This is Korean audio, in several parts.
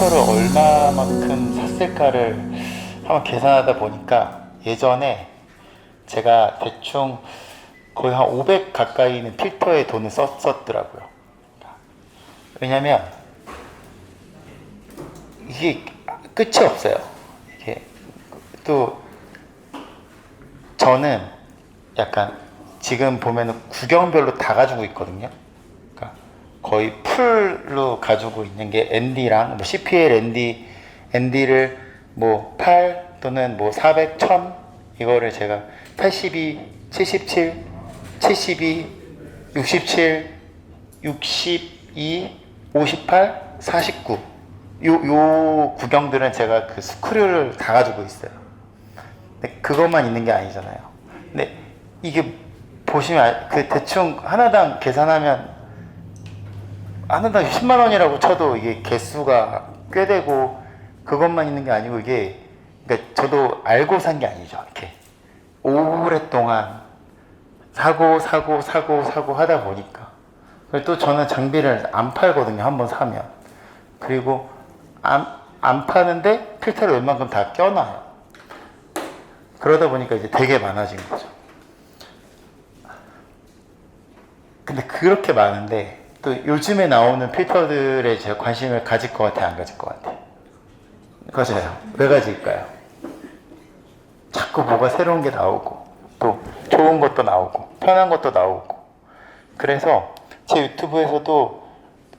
필터를 얼마만큼 샀을까를 한번 계산하다 보니까 예전에 제가 대충 거의 한 500 가까이는 필터에 돈을 썼었더라고요. 왜냐면 이게 끝이 없어요. 이게 또 저는 약간 지금 보면은 구경별로 다 가지고 있거든요. 그러니까 거의 풀로 가지고 있는 게 ND랑 뭐 CPL ND를 뭐 8 또는 뭐 400, 1000 이거를 제가 82, 77, 72, 67, 62, 58, 49 요 구경들은 제가 그 스크류를 다 가지고 있어요. 근데 그것만 있는 게 아니잖아요. 근데 이게 보시면 그 대충 하나당 계산하면 하나당 10만 원이라고 쳐도 이게 개수가 꽤 되고 그것만 있는 게 아니고 이게 그러니까 저도 알고 산 게 아니죠. 이렇게 오랫동안 사고 하다 보니까 그리고 또 저는 장비를 안 팔거든요. 한번 사면 그리고 안 파는데 필터를 웬만큼 다 껴놔요. 그러다 보니까 이제 되게 많아진 거죠. 근데 그렇게 많은데 또 요즘에 나오는 필터들에 제가 관심을 가질 것 같아요? 안 가질 것 같아요? 맞아요. 왜 가질까요? 자꾸 뭐가 새로운 게 나오고 또 좋은 것도 나오고 편한 것도 나오고 그래서 제 유튜브에서도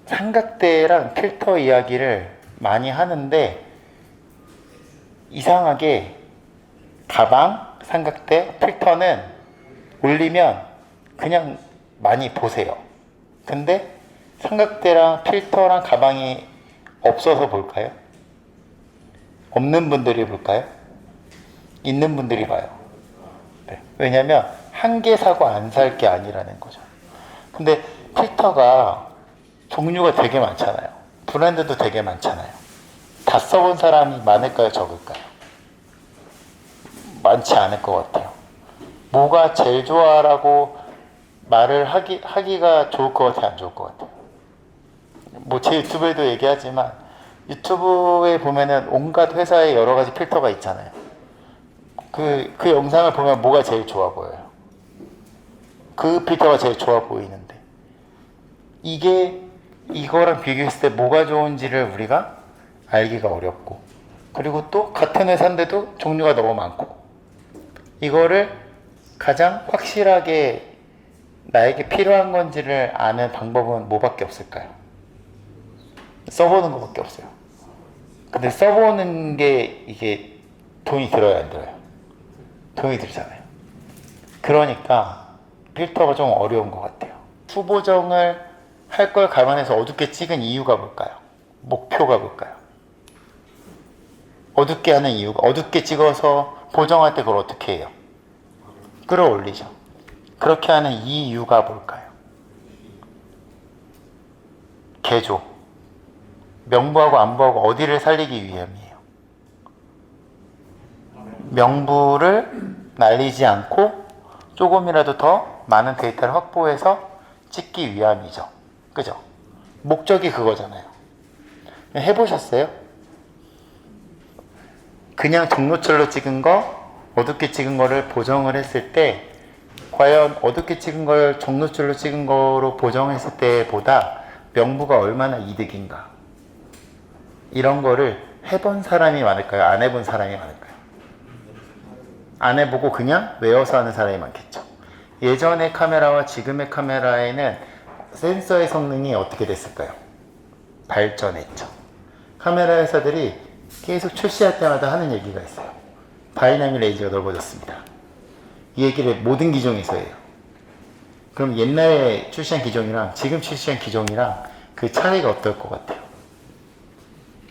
삼각대랑 필터 이야기를 많이 하는데 이상하게 가방, 삼각대, 필터는 올리면 그냥 많이 보세요. 근데 삼각대랑 필터랑 가방이 없어서 볼까요? 없는 분들이 볼까요? 있는 분들이 봐요. 네. 왜냐면 한 개 사고 안 살 게 아니라는 거죠. 근데 필터가 종류가 되게 많잖아요. 브랜드도 되게 많잖아요. 다 써본 사람이 많을까요? 적을까요? 많지 않을 것 같아요. 뭐가 제일 좋아라고 말을 하기가 좋을 것 같아요? 안 좋을 것 같아요? 뭐 제 유튜브에도 얘기하지만 유튜브에 보면은 온갖 회사의 여러 가지 필터가 있잖아요. 그 영상을 보면 뭐가 제일 좋아 보여요? 그 필터가 제일 좋아 보이는데 이거랑 비교했을 때 뭐가 좋은지를 우리가 알기가 어렵고 그리고 또 같은 회사인데도 종류가 너무 많고 이거를 가장 확실하게 나에게 필요한 건지를 아는 방법은 뭐밖에 없을까요? 써보는 것밖에 없어요. 근데 써보는 게 이게 돈이 들어요, 안 들어요? 돈이 들잖아요. 그러니까 필터가 좀 어려운 것 같아요. 후보정을 할 걸 감안해서 어둡게 찍은 이유가 뭘까요? 목표가 뭘까요? 어둡게 하는 이유가 어둡게 찍어서 보정할 때 그걸 어떻게 해요? 끌어올리죠. 그렇게 하는 이유가 뭘까요? 개조. 명부하고 안부하고 어디를 살리기 위함이에요? 명부를 날리지 않고 조금이라도 더 많은 데이터를 확보해서 찍기 위함이죠. 그죠? 목적이 그거잖아요. 해보셨어요? 그냥 정로철로 찍은 거, 어둡게 찍은 거를 보정을 했을 때 과연 어둡게 찍은 걸 정로철로 찍은 거로 보정했을 때보다 명부가 얼마나 이득인가? 이런 거를 해본 사람이 많을까요? 안 해본 사람이 많을까요? 안 해보고 그냥 외워서 하는 사람이 많겠죠. 예전의 카메라와 지금의 카메라에는 센서의 성능이 어떻게 됐을까요? 발전했죠. 카메라 회사들이 계속 출시할 때마다 하는 얘기가 있어요. 다이나믹 레인지가 넓어졌습니다. 이 얘기를 모든 기종에서 해요. 그럼 옛날에 출시한 기종이랑 지금 출시한 기종이랑 그 차이가 어떨 것 같아요?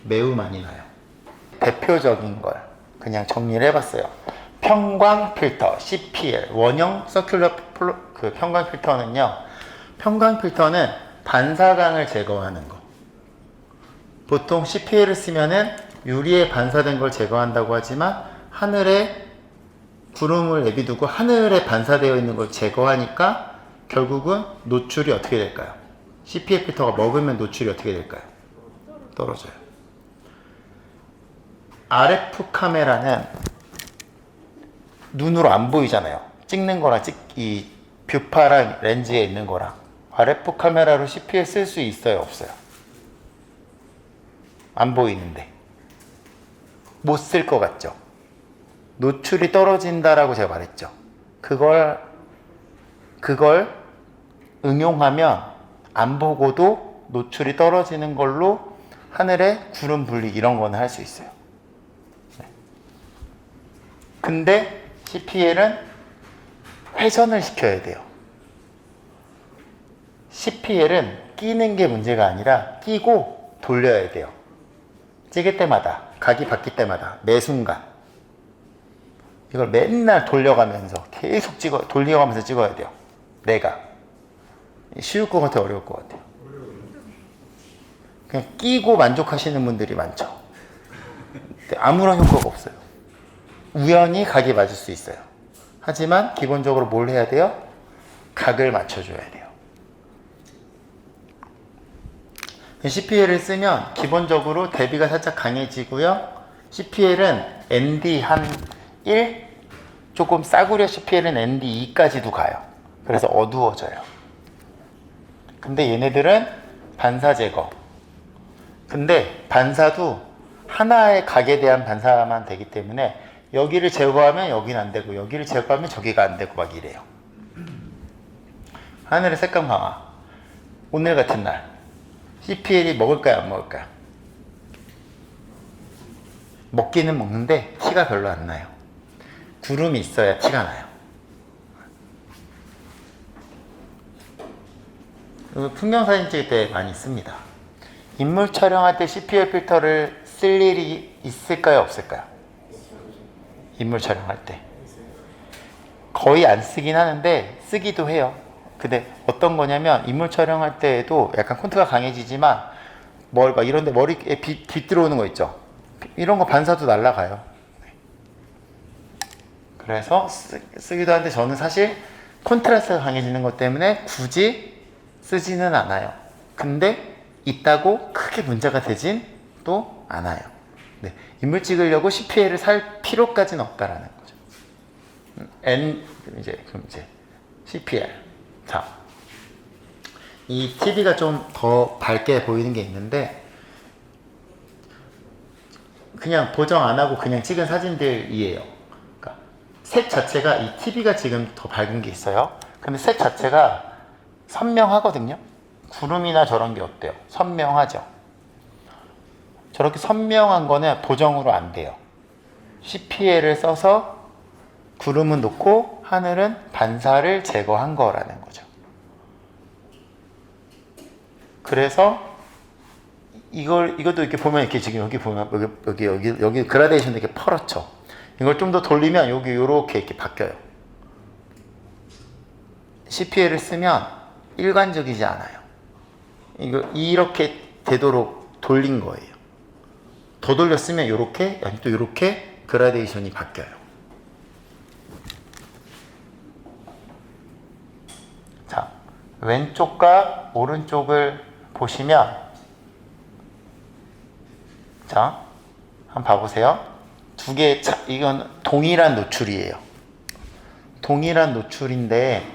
매우 많이 나요. 대표적인 걸 그냥 정리를 해봤어요. 평광 필터, CPL, 원형 서큘러 그 평광 필터는요. 평광 필터는 반사광을 제거하는 거. 보통 CPL을 쓰면은 유리에 반사된 걸 제거한다고 하지만 하늘에 구름을 내비두고 하늘에 반사되어 있는 걸 제거하니까 결국은 노출이 어떻게 될까요? CPL 필터가 먹으면 노출이 어떻게 될까요? 떨어져요. RF 카메라는 눈으로 안 보이잖아요. 찍는 거랑 이 뷰파랑 렌즈에 있는 거랑. RF 카메라로 CPL 쓸 수 있어요, 없어요? 안 보이는데. 못 쓸 것 같죠? 노출이 떨어진다라고 제가 말했죠. 그걸 응용하면 안 보고도 노출이 떨어지는 걸로 하늘에 구름 분리 이런 거는 할 수 있어요. 네. 근데 CPL은 회전을 시켜야 돼요. CPL은 끼는 게 문제가 아니라 끼고 돌려야 돼요. 찍을 때마다, 각이 바뀔 때마다, 매 순간. 이걸 맨날 돌려가면서 계속 돌려가면서 찍어야 돼요. 내가. 쉬울 것 같아요, 어려울 것 같아요? 그냥 끼고 만족하시는 분들이 많죠. 근데 아무런 효과가 없어요. 우연히 각이 맞을 수 있어요. 하지만 기본적으로 뭘 해야 돼요? 각을 맞춰줘야 돼요. CPL을 쓰면 기본적으로 대비가 살짝 강해지고요. CPL은 ND 한 1? 조금 싸구려 CPL은 ND 2까지도 가요. 그래서 어두워져요. 근데 얘네들은 반사 제거. 근데 반사도 하나의 각에 대한 반사만 되기 때문에 여기를 제거하면 여기는 안 되고 여기를 제거하면 저기가 안 되고 막 이래요. 하늘의 색감 강화. 오늘 같은 날 CPL이 먹을까요, 안 먹을까요? 먹기는 먹는데 티가 별로 안 나요. 구름이 있어야 티가 나요. 풍경사진 찍을 때 많이 씁니다. 인물 촬영할 때 CPL 필터를 쓸 일이 있을까요, 없을까요? 인물 촬영할 때 거의 안 쓰긴 하는데 쓰기도 해요. 근데 어떤 거냐면 인물 촬영할 때에도 약간 콘트가 강해지지만 막 이런데 머리에 빛 들어오는 거 있죠. 이런 거 반사도 날라가요. 그래서 쓰기도 하는데 저는 사실 콘트라스트가 강해지는 것 때문에 굳이 쓰지는 않아요. 근데 있다고 크게 문제가 되진 또 않아요. 네. 인물 찍으려고 CPL을 살 필요까지는 없다라는 거죠. 그럼 이제 CPL. 자, 이 TV가 좀 더 밝게 보이는 게 있는데 그냥 보정 안 하고 그냥 찍은 사진들이에요. 그러니까 색 자체가 이 TV가 지금 더 밝은 게 있어요. 근데 색 자체가 선명하거든요. 구름이나 저런 게 어때요? 선명하죠. 저렇게 선명한 거는 보정으로 안 돼요. CPL을 써서 구름은 놓고 하늘은 반사를 제거한 거라는 거죠. 그래서 이것도 이렇게 보면 이렇게 지금 여기 보면 여기 그라데이션도 이렇게 퍼렇죠. 이걸 좀 더 돌리면 여기 요렇게 이렇게 바뀌어요. CPL을 쓰면 일관적이지 않아요. 이렇게 되도록 돌린 거예요. 더 돌렸으면 요렇게, 아니 또 요렇게 그라데이션이 바뀌어요. 자, 왼쪽과 오른쪽을 보시면, 자, 한번 봐보세요. 두 개, 이건 동일한 노출이에요. 동일한 노출인데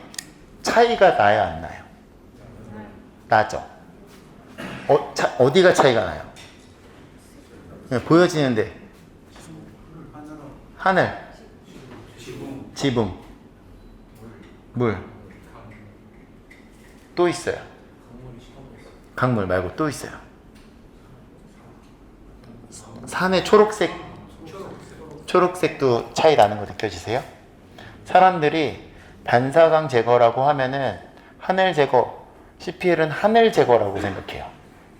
차이가 나요, 안 나요? 나죠. 어디가 차이가 나요? 그냥 보여지는데 하늘, 지붕, 물, 또 있어요. 강물 말고 또 있어요. 산의 초록색도 차이 나는 거 느껴지세요? 사람들이 반사광 제거라고 하면은 하늘 제거, CPL은 하늘 제거라고 생각해요.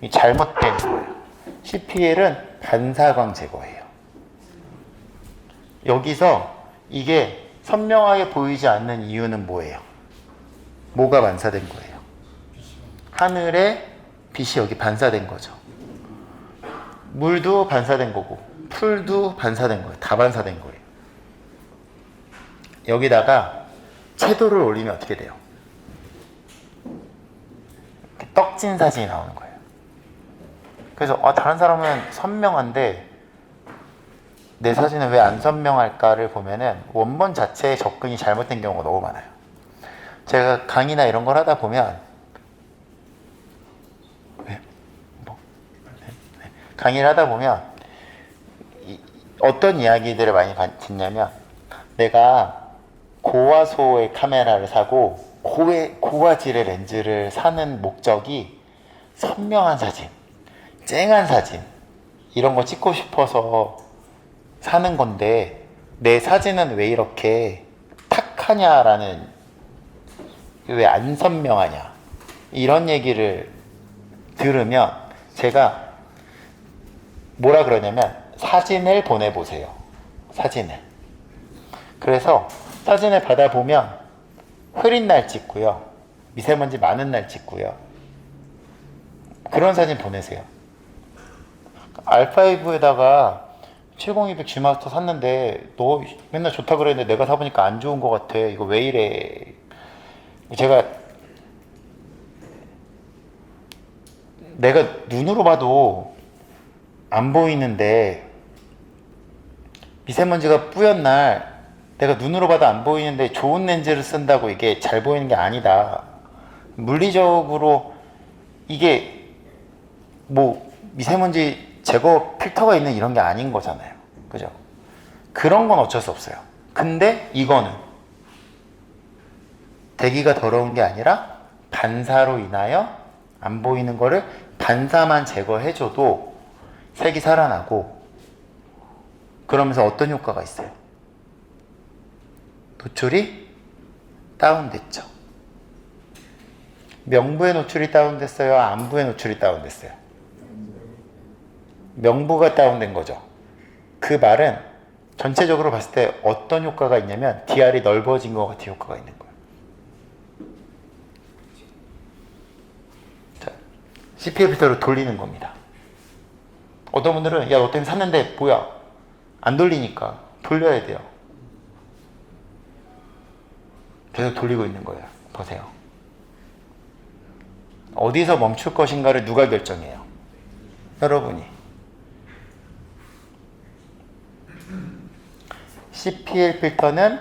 이 잘못된 거예요. CPL은 반사광 제거예요. 여기서 이게 선명하게 보이지 않는 이유는 뭐예요? 뭐가 반사된 거예요? 하늘에 빛이 여기 반사된 거죠. 물도 반사된 거고 풀도 반사된 거예요. 다 반사된 거예요. 여기다가 채도를 올리면 어떻게 돼요? 떡진 사진이 나오는 거예요. 그래서 다른 사람은 선명한데 내 사진은 왜 안 선명할까를 보면은 원본 자체의 접근이 잘못된 경우가 너무 많아요. 제가 강의나 이런 걸 하다 보면 강의를 하다 보면 어떤 이야기들을 많이 듣냐면, 내가 고화소의 카메라를 사고 고화질의 렌즈를 사는 목적이 선명한 사진, 쨍한 사진 이런 거 찍고 싶어서 사는 건데 내 사진은 왜 이렇게 탁하냐라는, 왜 안 선명하냐 이런 얘기를 들으면 제가 뭐라 그러냐면, 사진을 보내보세요. 사진을. 그래서 사진을 받아보면 흐린 날 찍고요, 미세먼지 많은 날 찍고요, 그런 사진 보내세요. R5에다가 70-200 G마스터 샀는데 너 맨날 좋다 그랬는데 내가 사보니까 안 좋은 것 같아. 이거 왜 이래? 내가 눈으로 봐도 안 보이는데, 미세먼지가 뿌연 날 내가 눈으로 봐도 안 보이는데 좋은 렌즈를 쓴다고 이게 잘 보이는 게 아니다. 물리적으로 이게 뭐 미세먼지 제거 필터가 있는 이런 게 아닌 거잖아요. 그죠? 그런 건 어쩔 수 없어요. 근데 이거는 대기가 더러운 게 아니라 반사로 인하여 안 보이는 거를 반사만 제거해줘도 색이 살아나고, 그러면서 어떤 효과가 있어요? 노출이 다운됐죠. 명부의 노출이 다운됐어요? 안부의 노출이 다운됐어요? 명부가 다운된 거죠. 그 말은 전체적으로 봤을 때 어떤 효과가 있냐면 DR이 넓어진 것 같은 효과가 있는 거예요. 자, CPL 필터를 돌리는 겁니다. 어떤 분들은 야, 너 때문에 샀는데 뭐야, 안 돌리니까 돌려야 돼요. 계속 돌리고 있는 거예요. 보세요. 어디서 멈출 것인가를 누가 결정해요? 여러분이. CPL 필터는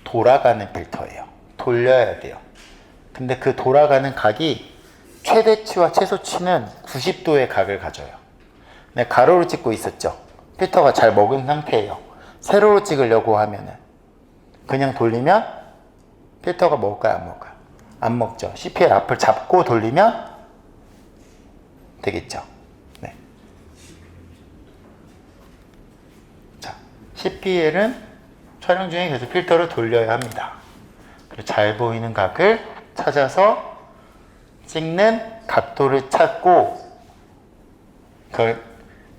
돌아가는 필터예요. 돌려야 돼요. 근데 그 돌아가는 각이 최대치와 최소치는 90도의 각을 가져요. 네, 가로로 찍고 있었죠. 필터가 잘 먹은 상태예요. 세로로 찍으려고 하면은 그냥 돌리면 필터가 먹을까요? 안 먹을까요? 안 먹죠. CPL 앞을 잡고 돌리면 되겠죠. 네. 자, CPL은 촬영 중에 계속 필터를 돌려야 합니다. 그리고 잘 보이는 각을 찾아서 찍는 각도를 찾고, 그걸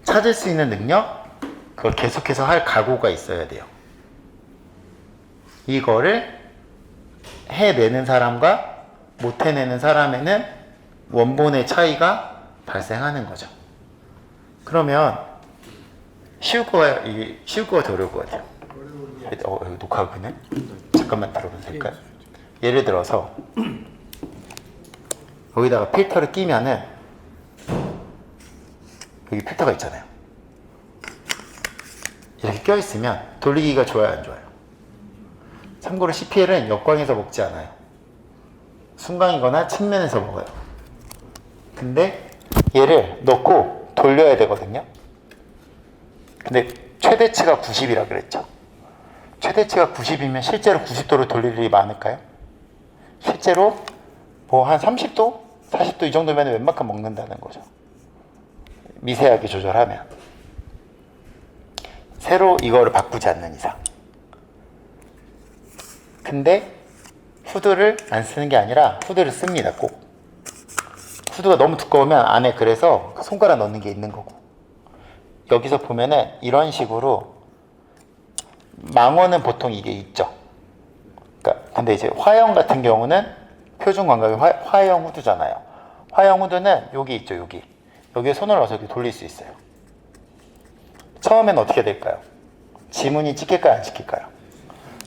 찾을 수 있는 능력, 그걸 계속해서 할 각오가 있어야 돼요. 이거를 해내는 사람과 못 해내는 사람에는 원본의 차이가 발생하는 거죠. 그러면 쉬울 거야, 이게 쉬울 거가 더 어려울 것 같아요. 여기 녹화하고는 잠깐만 들어보면 될까요? 예를 들어서 여기다가 필터를 끼면은 여기 필터가 있잖아요. 이렇게 껴있으면 돌리기가 좋아요, 안 좋아요? 참고로 CPL은 역광에서 먹지 않아요. 순광이거나 측면에서 먹어요. 근데 얘를 넣고 돌려야 되거든요. 근데 최대치가 90이라 그랬죠. 최대치가 90이면 실제로 90도로 돌릴 일이 많을까요? 실제로 뭐 한 30도? 40도 이 정도면 웬만큼 먹는다는 거죠. 미세하게 조절하면. 새로 이거를 바꾸지 않는 이상. 근데 후드를 안 쓰는 게 아니라 후드를 씁니다. 꼭. 후드가 너무 두꺼우면 안에 그래서 손가락 넣는 게 있는 거고. 여기서 보면은 이런 식으로 망원은 보통 이게 있죠. 그러니까 근데 이제 화형 같은 경우는 표준 광각이 화형 후드잖아요. 화형 후드는 여기 있죠, 여기. 여기에 손을 넣어서 이렇게 돌릴 수 있어요. 처음엔 어떻게 될까요? 지문이 찍힐까요, 안 찍힐까요?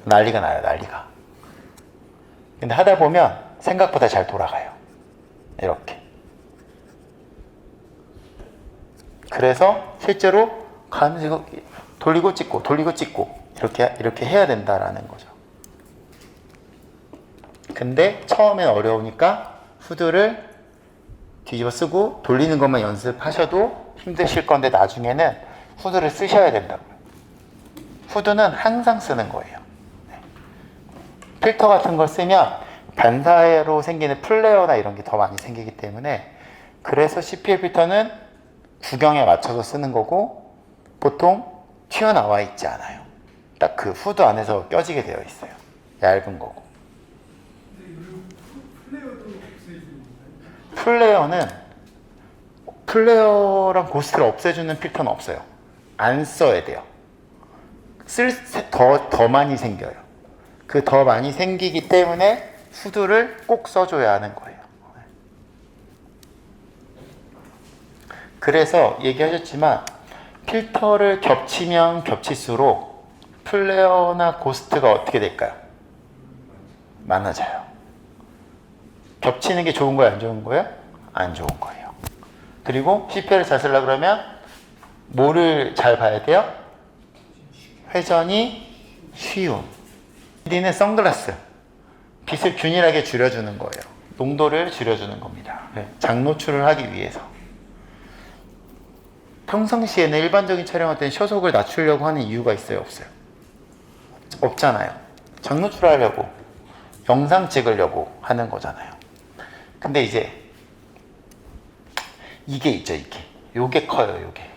난리가 나요, 난리가. 근데 하다 보면 생각보다 잘 돌아가요. 이렇게. 그래서 실제로 가면서 이거 돌리고 찍고 돌리고 찍고 이렇게 해야 된다라는 거죠. 근데 처음엔 어려우니까 후드를 뒤집어 쓰고 돌리는 것만 연습하셔도 힘드실 건데 나중에는 후드를 쓰셔야 된다고요. 후드는 항상 쓰는 거예요. 필터 같은 걸 쓰면 반사로 생기는 플레어나 이런 게 더 많이 생기기 때문에, 그래서 CPL 필터는 구경에 맞춰서 쓰는 거고 보통 튀어나와 있지 않아요. 딱 그 후드 안에서 껴지게 되어 있어요. 얇은 거고. 플레어랑 고스트를 없애주는 필터는 없어요. 안 써야 돼요. 더 많이 생겨요. 그 더 많이 생기기 때문에 후드를 꼭 써줘야 하는 거예요. 그래서 얘기하셨지만 필터를 겹치면 겹칠수록 플레어나 고스트가 어떻게 될까요? 많아져요. 겹치는 게 좋은 거예요? 안 좋은 거예요? 안 좋은 거예요. 그리고 CPL을 잘 쓰려고 그러면 뭐를 잘 봐야 돼요? 회전이 쉬운. 우리는 선글라스. 빛을 균일하게 줄여주는 거예요. 농도를 줄여주는 겁니다. 장노출을 하기 위해서. 평상시에는 일반적인 촬영할 때는 sho속을 낮추려고 하는 이유가 있어요? 없어요? 없잖아요. 장노출하려고, 영상 찍으려고 하는 거잖아요. 근데 이제 이게 있죠, 이게. 요게 커요, 요게.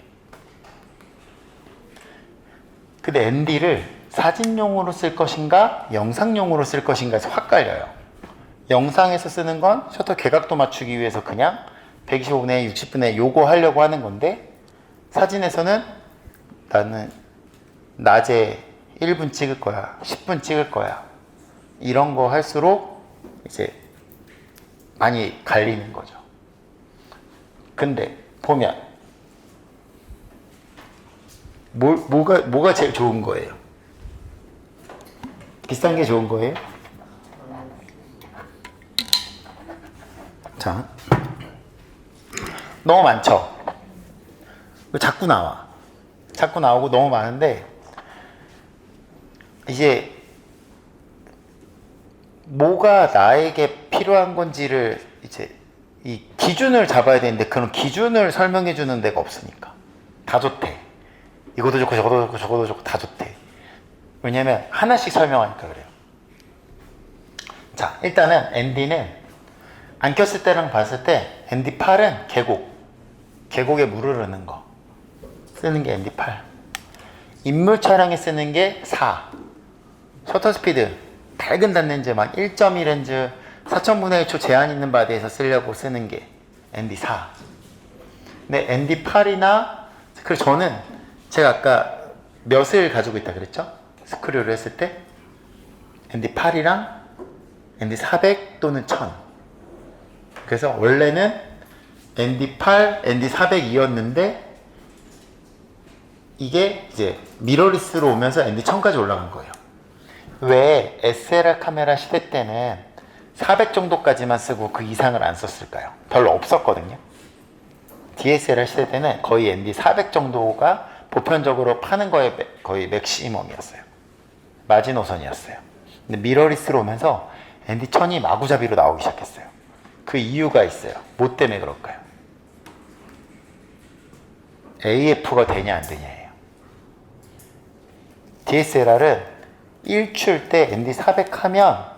근데 ND를 사진용으로 쓸 것인가 영상용으로 쓸 것인가에서 확 갈려요. 영상에서 쓰는 건 셔터 개각도 맞추기 위해서 그냥 125분의 60분의 요거 하려고 하는 건데, 사진에서는 나는 낮에 1분 찍을 거야, 10분 찍을 거야, 이런 거 할수록 이제 많이 갈리는 거죠. 근데 보면 뭐가 제일 좋은 거예요? 비싼 게 좋은 거예요? 자, 너무 많죠? 자꾸 나오고 너무 많은데, 이제 뭐가 나에게 필요한 건지를 이제 이 기준을 잡아야 되는데, 그런 기준을 설명해 주는 데가 없으니까. 다 좋대. 이것도 좋고 저것도 좋고 저것도 좋고 다 좋대. 왜냐면 하나씩 설명하니까 그래요. 자, 일단은 ND는 안 꼈을 때랑 봤을 때 ND8은 계곡에 물을 흐르는 거 쓰는 게 ND8. 인물 촬영에 쓰는 게 4. 셔터 스피드 밝은 단렌즈 막 1.2 렌즈 4000분의 1초 제한 있는 바디에서 쓰려고 쓰는 게 ND4. 근데 ND8이나, 그래서 저는 제가 아까 몇을 가지고 있다 그랬죠? 스크류를 했을 때 ND8이랑 ND400 또는 1000. 그래서 원래는 ND8, ND400이었는데 이게 이제 미러리스로 오면서 ND1000까지 올라간 거예요. 왜 SLR 카메라 시대 때는 400 정도까지만 쓰고 그 이상을 안 썼을까요? 별로 없었거든요. DSLR 시대 때는 거의 ND400 정도가 보편적으로 파는 거에 거의 맥시멈이었어요. 마지노선이었어요. 근데 미러리스로 오면서 ND1000이 마구잡이로 나오기 시작했어요. 그 이유가 있어요. 뭐 때문에 그럴까요? AF가 되냐 안 되냐예요. DSLR은 1출 때 ND400 하면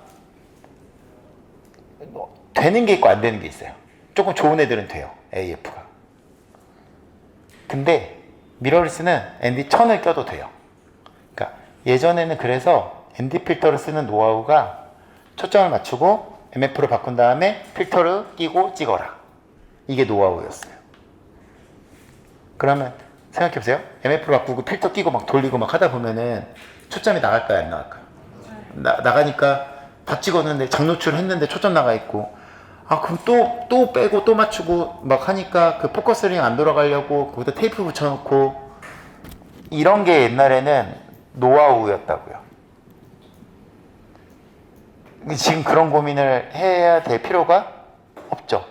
되는 게 있고 안 되는 게 있어요. 조금 좋은 애들은 돼요, AF가. 근데 미러리스는 ND1000을 껴도 돼요. 그러니까 예전에는 그래서 ND 필터를 쓰는 노하우가 초점을 맞추고 MF로 바꾼 다음에 필터를 끼고 찍어라. 이게 노하우였어요. 그러면 생각해보세요. MF로 바꾸고 필터 끼고 막 돌리고 막 하다 보면은 초점이 나갈까요, 안 나갈까요? 나가니까 다 찍었는데 장노출 했는데 초점 나가 있고, 아 그럼 또 빼고 또 맞추고 막 하니까 그 포커스링 안 돌아가려고 거기다 테이프 붙여놓고, 이런 게 옛날에는 노하우였다고요. 지금 그런 고민을 해야 될 필요가 없죠.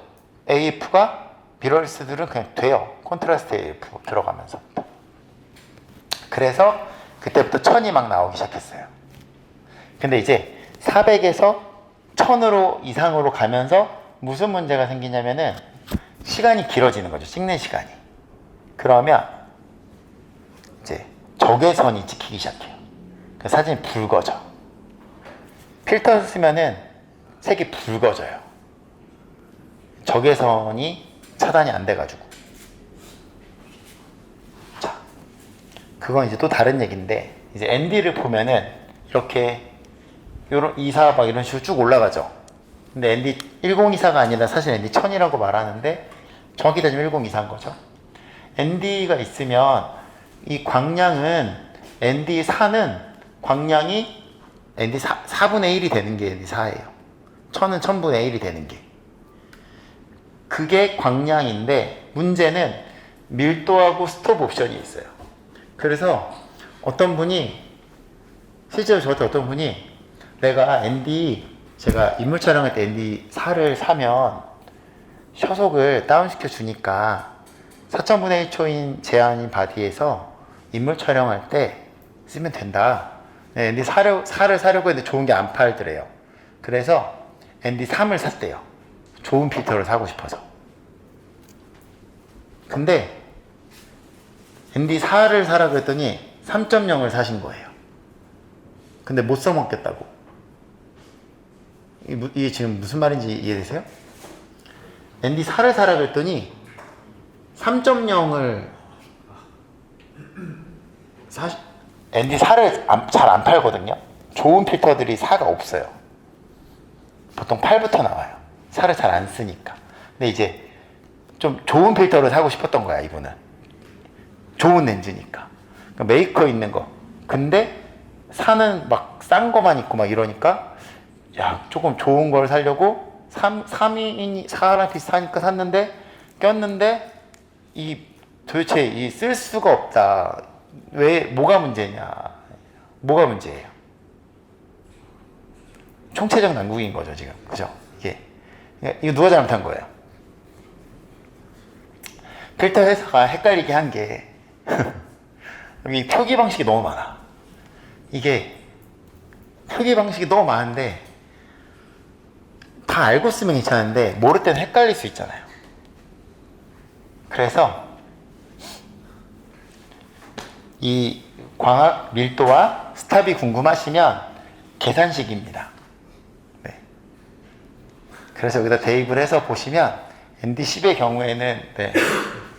AF가 미러리스들은 그냥 돼요. 콘트라스트 AF 들어가면서. 그래서 그때부터 1000이 막 나오기 시작했어요. 근데 이제 400에서 1000으로 이상으로 가면서 무슨 문제가 생기냐면은 시간이 길어지는 거죠. 찍는 시간이. 그러면 이제 적외선이 찍히기 시작해요. 그 사진이 붉어져. 필터 쓰면은 색이 붉어져요. 적외선이 차단이 안 돼가지고. 자, 그건 이제 또 다른 얘기인데, 이제 ND를 보면은 이렇게 요런 24 막 이런 식으로 쭉 올라가죠. 근데 ND 1024가 아니라 사실 ND 1000이라고 말하는데 정확히 따지면 1024인 거죠. ND가 있으면 이 광량은 ND 4는 광량이 ND 4분의 1이 되는 게 ND 4예요. 1000은 1000분의 1이 되는 게. 그게 광량인데 문제는 밀도하고 스톱 옵션이 있어요. 그래서 어떤 분이 실제로 저한테 어떤 분이 내가 제가 인물 촬영할 때 ND 4를 사면 sho속을 다운시켜 주니까 4,000분의 1초인 제한인 바디에서 인물 촬영할 때 쓰면 된다. 네, ND 4를 사려고 했는데 좋은 게 안 팔더래요. 그래서 ND 3을 샀대요. 좋은 필터를 사고 싶어서. 근데 ND 4를 사라 그랬더니 3.0을 사신 거예요. 근데 못 써먹겠다고. 이게 지금 무슨 말인지 이해되세요? ND 4를 사라 그랬더니 3.0을 ND 4를 잘 안 팔거든요. 좋은 필터들이 4가 없어요. 보통 8부터 나와요. 4를 잘 안 쓰니까. 근데 이제 좀 좋은 필터를 사고 싶었던 거야, 이분은. 좋은 렌즈니까. 그러니까 메이커 있는 거. 근데 4는 막 싼 거만 있고 막 이러니까 야, 조금 좋은 걸 사려고 3이 4랑 비슷하니까 샀는데 꼈는데 도대체 쓸 수가 없다. 뭐가 문제냐? 뭐가 문제예요? 총체적 난국인 거죠, 지금. 그죠? 이거 누가 잘못한 거예요? 필터 회사가 헷갈리게 한 게 여기 표기 방식이 너무 많아. 이게 표기 방식이 너무 많은데 다 알고 쓰면 괜찮은데 모를 때는 헷갈릴 수 있잖아요. 그래서 이 광학 밀도와 스탑이 궁금하시면 계산식입니다. 네. 그래서 여기다 대입을 해서 보시면 ND10의 경우에는 네,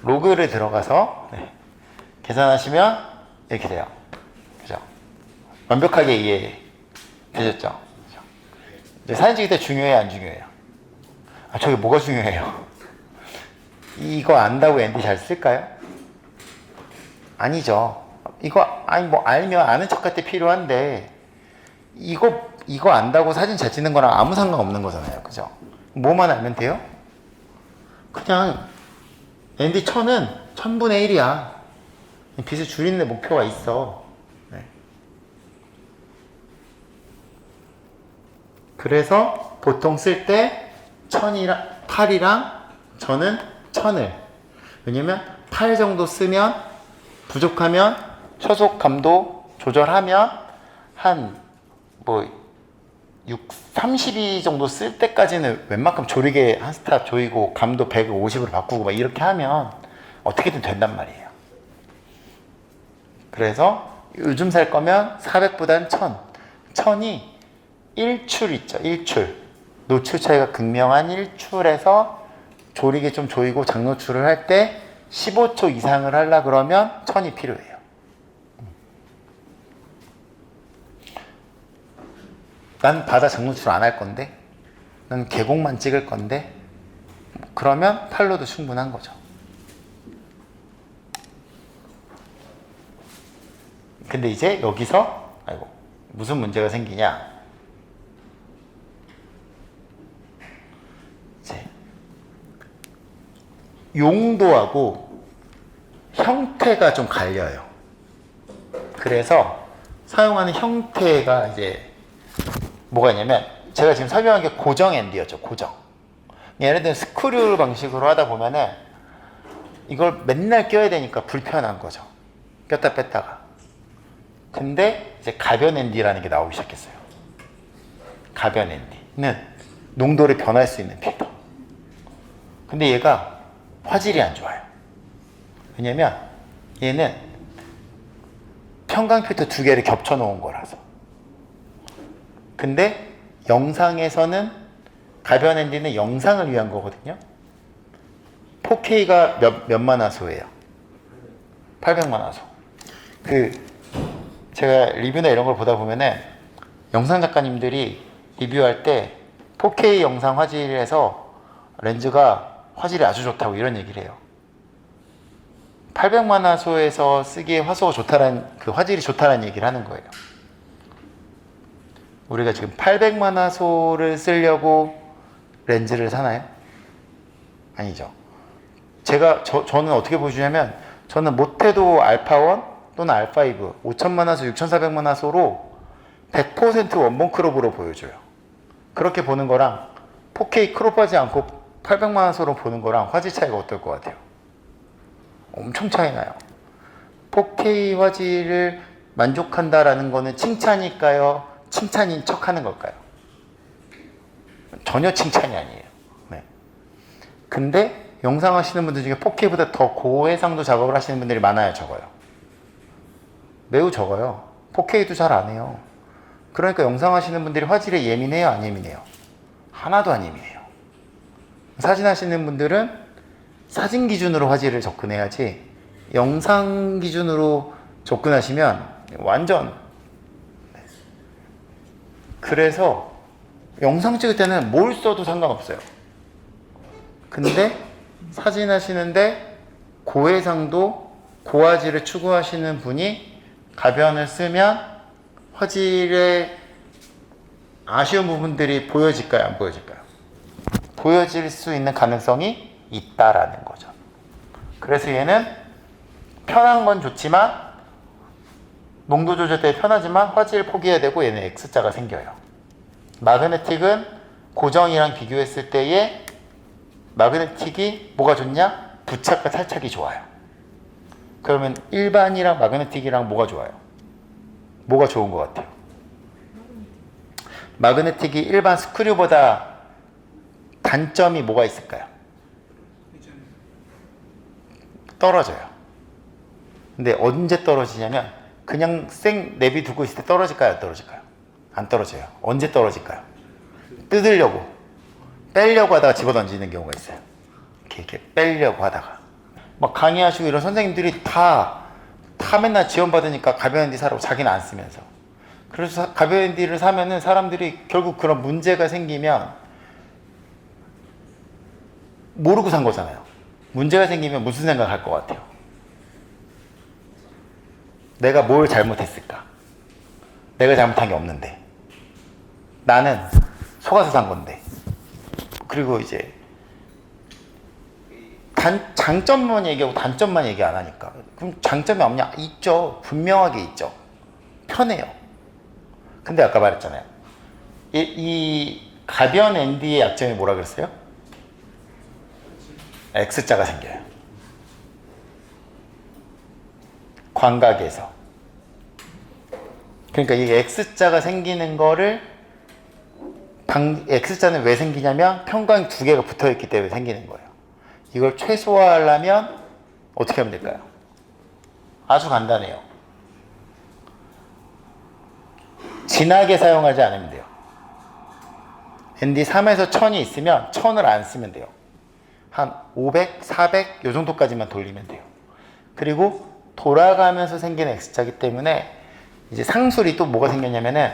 로그를 들어가서 네, 계산하시면 이렇게 돼요. 그죠? 완벽하게 이해되셨죠? 그죠? 사진 찍을 때 중요해요, 안 중요해요? 저게 뭐가 중요해요? 이거 안다고 ND 잘 쓸까요? 아니죠. 알면 아는 척할 때 필요한데, 이거 안다고 사진 잘 찍는 거랑 아무 상관없는 거잖아요. 그죠? 뭐만 알면 돼요? 그냥, ND 1000은 1000분의 1이야. 빛을 줄이는 데 목표가 있어. 네. 그래서 보통 쓸 때 8이랑 저는 1000을. 왜냐면 8 정도 쓰면 부족하면 초속 감도 조절하면 한 32 정도 쓸 때까지는 웬만큼 조리게 한 스탑 조이고 감도 150으로 바꾸고 막 이렇게 하면 어떻게든 된단 말이에요. 그래서 요즘 살 거면 400보단 1000. 1000이 1출 있죠. 1출. 노출 차이가 극명한 1출에서 조리게 좀 조이고 장노출을 할 때 15초 이상을 하려 그러면 1000이 필요해요. 난 바다 장노출 안 할 건데, 난 계곡만 찍을 건데, 그러면 8로도 충분한 거죠. 근데 이제 여기서 무슨 문제가 생기냐? 이제 용도하고 형태가 좀 갈려요. 그래서 사용하는 형태가 이제 뭐가 있냐면, 제가 지금 설명한 게 고정 ND였죠. 고정. 예를 들면 스크류 방식으로 하다 보면은 이걸 맨날 껴야 되니까 불편한 거죠. 꼈다 뺐다가. 근데 이제 가변 ND라는 게 나오기 시작했어요. 가변 ND는 농도를 변할 수 있는 필터. 근데 얘가 화질이 안 좋아요. 왜냐면 얘는 평강 필터 2개를 겹쳐 놓은 거라서. 근데 영상에서는 가변 ND는 영상을 위한 거거든요. 4K가 몇 만화소예요? 800만화소. 제가 리뷰나 이런 걸 보다 보면은 영상 작가님들이 리뷰할 때 4K 영상 화질에서 렌즈가 화질이 아주 좋다고 이런 얘기를 해요. 800만화소에서 쓰기에 화소가 좋다는, 화질이 좋다는 얘기를 하는 거예요. 우리가 지금 800만화소를 쓰려고 렌즈를 사나요? 아니죠. 저는 어떻게 보여주냐면, 저는 못해도 알파1 또는 알파5 5000만화소, 6400만화소로 100% 원본 크롭으로 보여줘요. 그렇게 보는 거랑 4K 크롭하지 않고 800만화소로 보는 거랑 화질 차이가 어떨 것 같아요? 엄청 차이 나요. 4K 화질을 만족한다라는 거는 칭찬일까요? 칭찬인 척 하는 걸까요? 전혀 칭찬이 아니에요. 네. 근데 영상 하시는 분들 중에 4K보다 더 고해상도 작업을 하시는 분들이 많아요, 적어요? 매우 적어요. 4K도 잘 안 해요. 그러니까 영상 하시는 분들이 화질에 예민해요, 안 예민해요? 하나도 안 예민해요. 사진 하시는 분들은 사진 기준으로 화질을 접근해야지 영상 기준으로 접근하시면 완전. 그래서 영상 찍을 때는 뭘 써도 상관없어요. 근데 사진 하시는데 고해상도, 고화질을 추구하시는 분이 가변을 쓰면 화질에 아쉬운 부분들이 보여질까요, 안 보여질까요? 보여질 수 있는 가능성이 있다라는 거죠. 그래서 얘는 편한 건 좋지만, 농도 조절 때 편하지만 화질 포기해야 되고, 얘는 X자가 생겨요. 마그네틱은 고정이랑 비교했을 때의 마그네틱이 뭐가 좋냐? 부착과 탈착이 좋아요. 그러면 일반이랑 마그네틱이랑 뭐가 좋아요? 뭐가 좋은 것 같아요? 마그네틱이 일반 스크류보다 단점이 뭐가 있을까요? 떨어져요. 근데 언제 떨어지냐면 그냥 생 내비두고 있을 때 떨어질까요, 안 떨어질까요? 안 떨어져요. 언제 떨어질까요? 뜯으려고, 빼려고 하다가 집어던지는 경우가 있어요. 이렇게 빼려고 하다가. 막 강의하시고 이런 선생님들이 다 맨날 지원받으니까 가변 ND 사라고, 자기는 안 쓰면서. 그래서 가변 ND를 사면은 사람들이 결국 그런 문제가 생기면 모르고 산 거잖아요. 문제가 생기면 무슨 생각할 것 같아요? 내가 뭘 잘못했을까? 내가 잘못한 게 없는데. 나는 속아서 산 건데. 그리고 이제 장점만 얘기하고 단점만 얘기 안 하니까. 그럼 장점이 없냐? 있죠. 분명하게 있죠. 편해요. 근데 아까 말했잖아요. 이 가변 ND의 약점이 뭐라 그랬어요? X자가 생겨요. 광각에서. 그러니까 이 X자가 생기는 거를 X자는 왜 생기냐면 평광이 2개가 붙어있기 때문에 생기는 거예요. 이걸 최소화하려면 어떻게 하면 될까요? 아주 간단해요. 진하게 사용하지 않으면 돼요. ND3에서 1000이 있으면 1000을 안 쓰면 돼요. 한 500, 400 요 정도까지만 돌리면 돼요. 그리고 돌아가면서 생기는 X자이기 때문에 이제 상술이 또 뭐가 생겼냐면은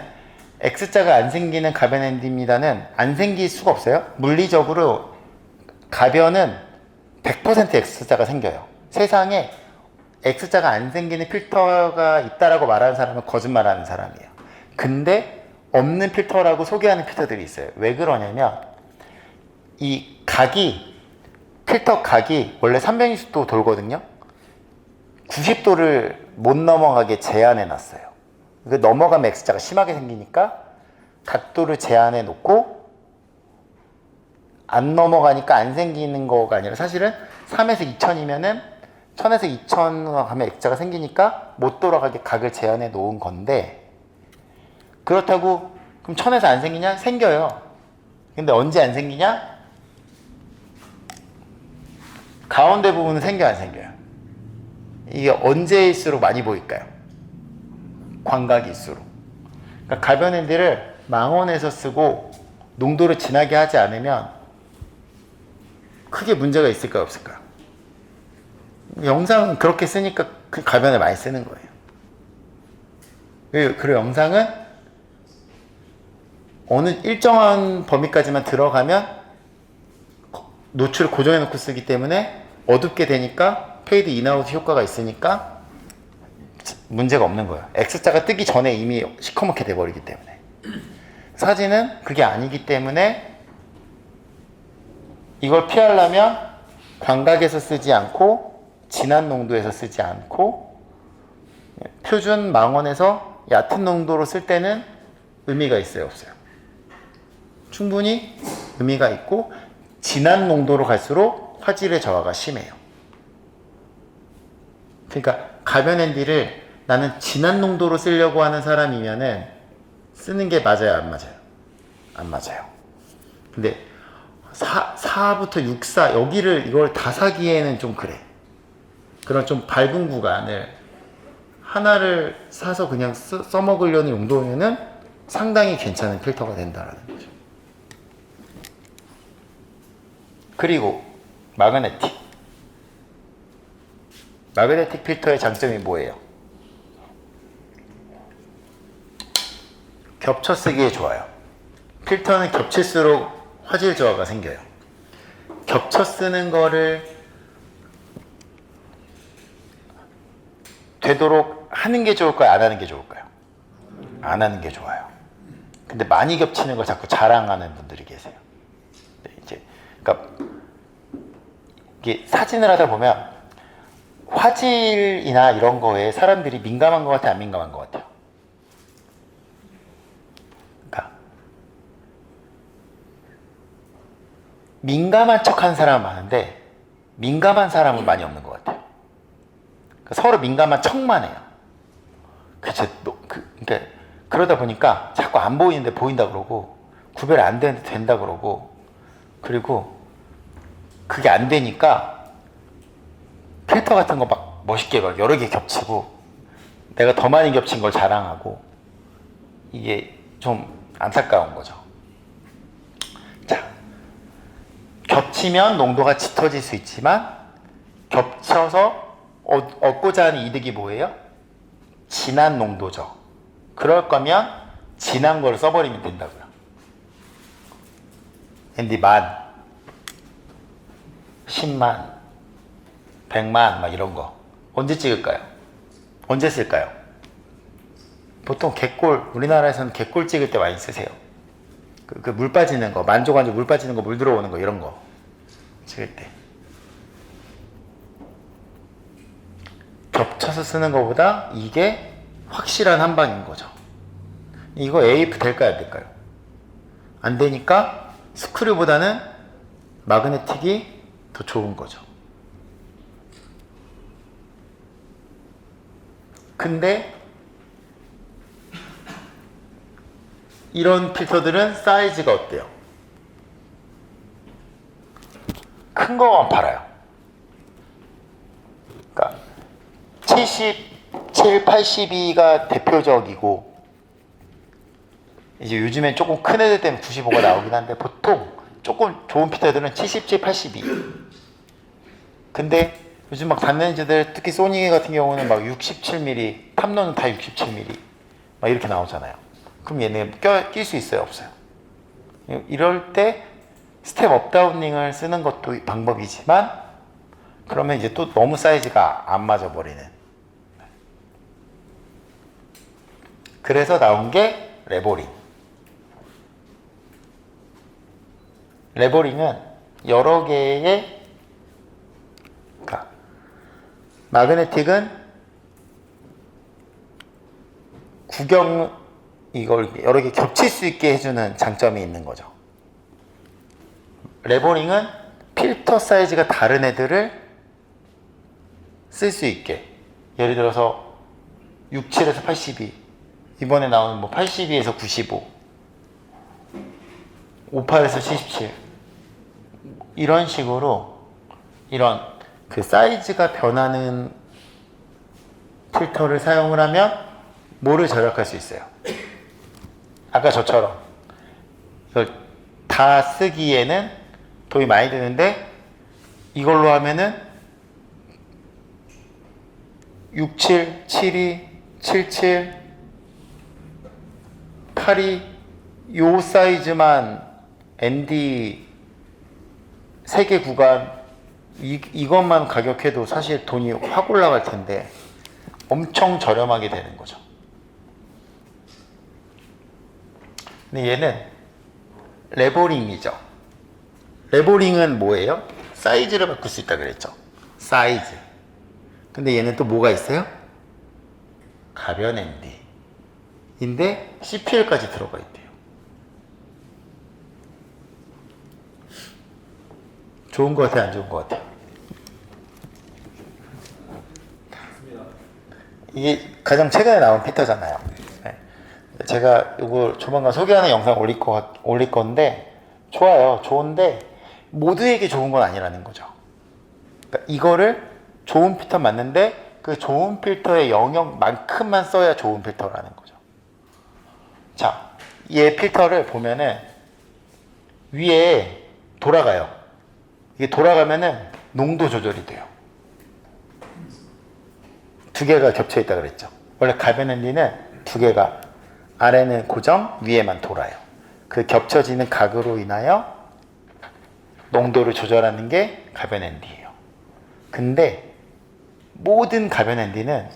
X자가 안 생기는 가변 ND입니다는 안 생길 수가 없어요. 물리적으로 가변은 100% X자가 생겨요. 세상에 X자가 안 생기는 필터가 있다라고 말하는 사람은 거짓말하는 사람이에요. 근데 없는 필터라고 소개하는 필터들이 있어요. 왜 그러냐면 이 필터 각이 원래 360도 돌거든요. 90도를 못 넘어가게 제한해 놨어요. 넘어가면 X자가 심하게 생기니까 각도를 제한해 놓고 안 넘어가니까 안 생기는 거가 아니라 사실은 3에서 2000이면은 1000에서 2000 가면 X자가 생기니까 못 돌아가게 각을 제한해 놓은 건데, 그렇다고 그럼 1000에서 안 생기냐? 생겨요. 근데 언제 안 생기냐? 가운데 부분은 생겨 안 생겨요? 이게 언제일수록 많이 보일까요? 광각일수록. 그러니까 가변앤디를 망원에서 쓰고 농도를 진하게 하지 않으면 크게 문제가 있을까요, 없을까요? 영상은 그렇게 쓰니까 그 가변을 많이 쓰는 거예요. 그리고 영상은 어느 일정한 범위까지만 들어가면 노출을 고정해 놓고 쓰기 때문에 어둡게 되니까 페이드 인아웃 효과가 있으니까 문제가 없는 거예요. X자가 뜨기 전에 이미 시커멓게 돼버리기 때문에. 사진은 그게 아니기 때문에 이걸 피하려면 광각에서 쓰지 않고 진한 농도에서 쓰지 않고 표준 망원에서 얕은 농도로 쓸 때는 의미가 있어요, 없어요? 충분히 의미가 있고 진한 농도로 갈수록 화질의 저하가 심해요. 그러니까 가변앤디를 나는 진한 농도로 쓰려고 하는 사람이면은 쓰는 게 맞아요, 안 맞아요? 안 맞아요. 근데 4부터 6, 4 여기를 이걸 다 사기에는 좀 그래. 그런 좀 밝은 구간을 하나를 사서 그냥 써먹으려는 용도면은 상당히 괜찮은 필터가 된다라는 거죠. 그리고 마그네틱. 마그네틱 필터의 장점이 뭐예요? 겹쳐 쓰기에 좋아요. 필터는 겹칠수록 화질 저하가 생겨요. 겹쳐 쓰는 거를 되도록 하는 게 좋을까요? 안 하는 게 좋을까요? 안 하는 게 좋아요. 근데 많이 겹치는 걸 자꾸 자랑하는 분들이 계세요. 이제 그러니까 이게 사진을 하다 보면 화질이나 이런 거에 사람들이 민감한 것 같아요, 안 민감한 것 같아요? 그러니까 민감한 척하는 사람은 많은데 민감한 사람은 많이 없는 것 같아요. 그러니까 서로 민감한 척만 해요. 그러니까 그러다 보니까 자꾸 안 보이는데 보인다 그러고 구별 안 되는데 된다 그러고, 그리고 그게 안 되니까 필터 같은 거 막 멋있게 막 여러 개 겹치고 내가 더 많이 겹친 걸 자랑하고, 이게 좀 안타까운 거죠. 자, 겹치면 농도가 짙어질 수 있지만 겹쳐서 얻고자 하는 이득이 뭐예요? 진한 농도죠. 그럴 거면 진한 걸 써버리면 된다고요. 앤디 10,000, 100,000, 100만 막 이런 거 언제 찍을까요? 언제 쓸까요? 보통 갯골, 우리나라에서는 갯골 찍을 때 많이 쓰세요. 그 물 빠지는 거, 만조관조 물 빠지는 거, 물 들어오는 거 이런 거 찍을 때 겹쳐서 쓰는 것보다 이게 확실한 한 방인 거죠. 이거 AF 될까요, 안 될까요? 안 되니까 스크류보다는 마그네틱이 더 좋은 거죠. 근데 이런 필터들은 사이즈가 어때요? 큰 거만 팔아요. 그러니까 77, 82가 대표적이고, 이제 요즘엔 조금 큰 애들 때문에 95가 나오긴 한데 보통 조금 좋은 필터들은 77, 82. 근데 요즘 막 단렌즈들, 특히 소니 같은 경우는 막 67mm, 탐론은 다 67mm 막 이렇게 나오잖아요. 그럼 얘네 낄 수 있어요, 없어요? 이럴 때 스텝 업다운링을 쓰는 것도 방법이지만, 그러면 이제 또 너무 사이즈가 안 맞아 버리는. 그래서 나온 게 레보링. 레보링은 여러 개의, 그러니까 마그네틱은 이걸 여러 개 겹칠 수 있게 해주는 장점이 있는 거죠. 레보링은 필터 사이즈가 다른 애들을 쓸 수 있게. 예를 들어서 67에서 82, 이번에 나오는 뭐 82에서 95, 58에서 77, 이런 식으로 이런 그 사이즈가 변하는 필터를 사용을 하면 뭐를 절약할 수 있어요? 아까 저처럼 이걸 다 쓰기에는 돈이 많이 드는데 이걸로 하면은 67, 72, 77, 82 요 사이즈만 ND 3개 구간 이것만 가격해도 사실 돈이 확 올라갈 텐데 엄청 저렴하게 되는 거죠. 근데 얘는 레버링이죠. 레버링은 뭐예요? 사이즈를 바꿀 수 있다 그랬죠. 사이즈. 근데 얘는 또 뭐가 있어요? 가변 ND인데 CPL까지 들어가 있대요. 좋은 거 같아요? 안 좋은 거 같아요? 이게 가장 최근에 나온 필터잖아요. 네. 제가 이거 조만간 소개하는 영상 올릴 건데 좋아요. 좋은데 모두에게 좋은 건 아니라는 거죠. 그러니까 이거를 좋은 필터 맞는데 그 좋은 필터의 영역만큼만 써야 좋은 필터라는 거죠. 자, 얘 필터를 보면은 위에 돌아가요. 이게 돌아가면은 농도 조절이 돼요. 두 개가 겹쳐 있다 그랬죠. 원래 가변 ND는 두 개가 아래는 고정, 위에만 돌아요. 그 겹쳐지는 각으로 인하여 농도를 조절하는 게 가변 ND예요. 근데 모든 가변 ND는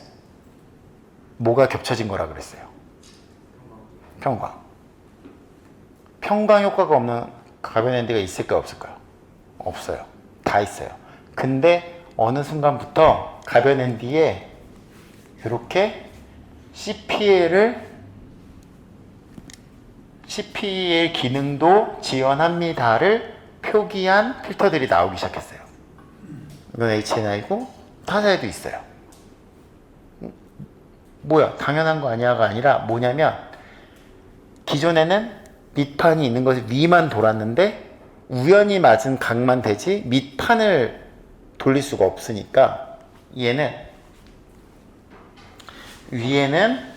뭐가 겹쳐진 거라 그랬어요? 평광. 평광 효과가 없는 가변 ND가 있을까요? 없을까요? 없어요. 다 있어요. 근데 어느 순간부터 가변 ND에 이렇게 CPL 기능도 지원합니다를 표기한 필터들이 나오기 시작했어요. 이건 HNI고 타사에도 있어요. 뭐야 당연한 거 아니야가 아니라 뭐냐면 기존에는 밑판이 있는 것이 위만 돌았는데 우연히 맞은 각만 되지 밑판을 돌릴 수가 없으니까 얘는 위에는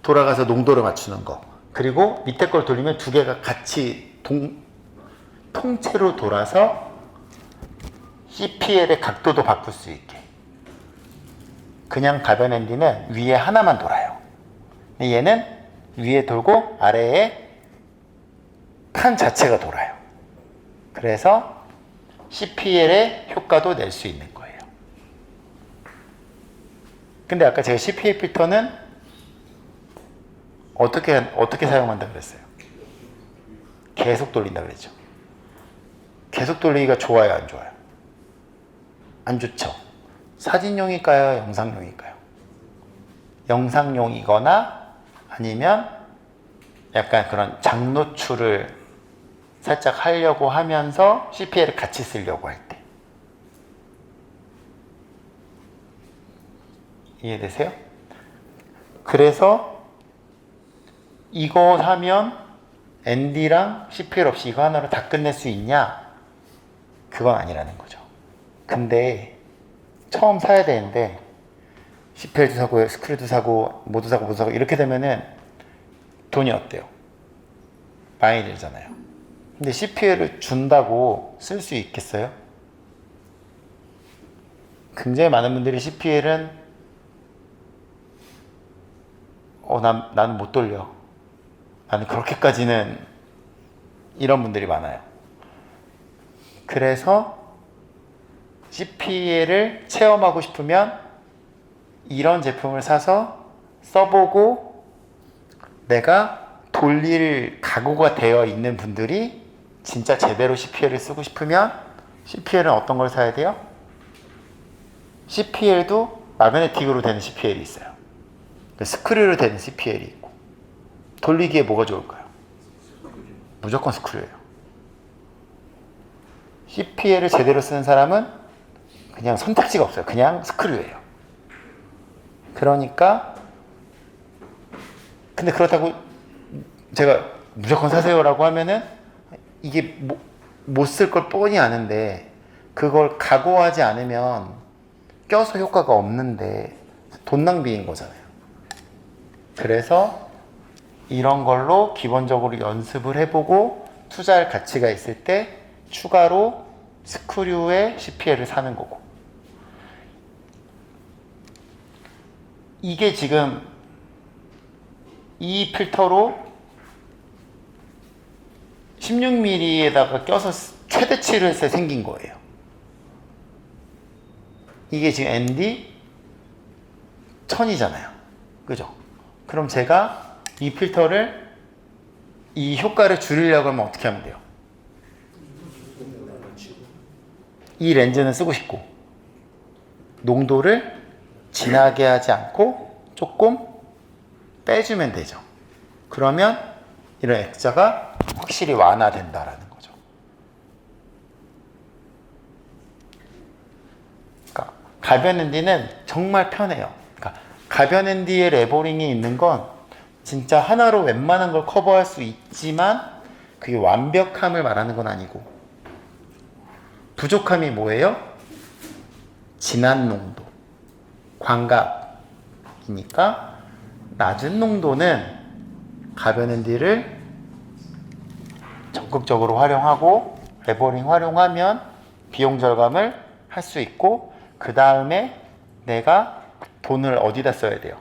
돌아가서 농도를 맞추는 거, 그리고 밑에 걸 돌리면 두 개가 같이 통째로 돌아서 CPL의 각도도 바꿀 수 있게. 그냥 가변 ND는 위에 하나만 돌아요. 근데 얘는 위에 돌고 아래에 판 자체가 돌아요. 그래서 CPL의 효과도 낼 수 있는 거예요. 근데 아까 제가 CPL 필터는 어떻게 사용한다 그랬어요? 계속 돌린다 그랬죠. 계속 돌리기가 좋아요, 안 좋아요? 안 좋죠. 사진용일까요, 영상용일까요? 영상용이거나 아니면 약간 그런 장노출을 살짝 하려고 하면서 CPL을 같이 쓰려고 할 때. 이해되세요? 그래서 이거 사면 ND랑 CPL 없이 이거 하나로 다 끝낼 수 있냐? 그건 아니라는 거죠. 근데 처음 사야 되는데 CPL도 사고 스크류도 사고 모두 사고 이렇게 되면은 돈이 어때요? 많이 들잖아요. 근데 CPL을 준다고 쓸 수 있겠어요? 굉장히 많은 분들이 CPL은 나는 못 돌려. 나는 그렇게까지는 이런 분들이 많아요. 그래서 CPL을 체험하고 싶으면 이런 제품을 사서 써보고 내가 돌릴 각오가 되어 있는 분들이 진짜 제대로 CPL을 쓰고 싶으면 CPL은 어떤 걸 사야 돼요? CPL도 마그네틱으로 되는 CPL이 있어요. 스크류로 되는 CPL이 있고. 돌리기에 뭐가 좋을까요? 무조건 스크류예요. CPL을 제대로 쓰는 사람은 그냥 선택지가 없어요. 그냥 스크류예요. 그러니까 근데 그렇다고 제가 무조건 사세요라고 하면은 이게 못 쓸 걸 뻔히 아는데 그걸 각오하지 않으면 껴서 효과가 없는데 돈 낭비인 거잖아요. 그래서 이런 걸로 기본적으로 연습을 해보고 투자할 가치가 있을 때 추가로 스크류의 CPL을 사는 거고, 이게 지금 이 필터로 16mm에다가 껴서 최대치를 했을 때 생긴 거예요. 이게 지금 ND 1000이잖아요. 그죠? 그럼 제가 이 필터를 이 효과를 줄이려고 하면 어떻게 하면 돼요? 이 렌즈는 쓰고 싶고 농도를 진하게 하지 않고 조금 빼주면 되죠. 그러면 이런 액자가 확실히 완화된다라는 거죠. 그러니까 가변 ND는 정말 편해요. 그러니까 가변 ND의 레버링이 있는 건 진짜 하나로 웬만한 걸 커버할 수 있지만 그게 완벽함을 말하는 건 아니고, 부족함이 뭐예요? 진한 농도, 광각이니까 낮은 농도는 가변 ND를 적극적으로 활용하고 레버링 활용하면 비용 절감을 할 수 있고, 그 다음에 내가 돈을 어디다 써야 돼요?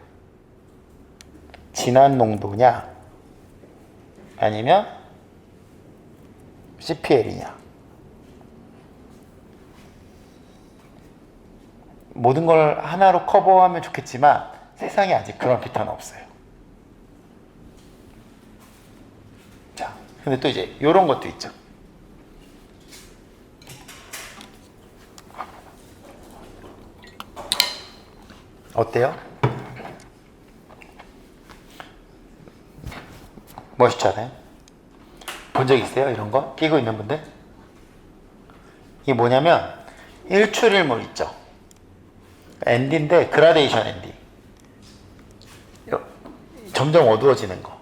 진한 농도냐 아니면 CPL이냐. 모든 걸 하나로 커버하면 좋겠지만 세상에 아직 그런 필터는 없어요. 자, 근데 또 이제 이런 것도 있죠. 어때요? 멋있잖아요. 본 적 있어요? 이런 거? 끼고 있는 분들? 이게 뭐냐면 일출일몰 있죠. ND인데 그라데이션 ND. 점점 어두워지는 거.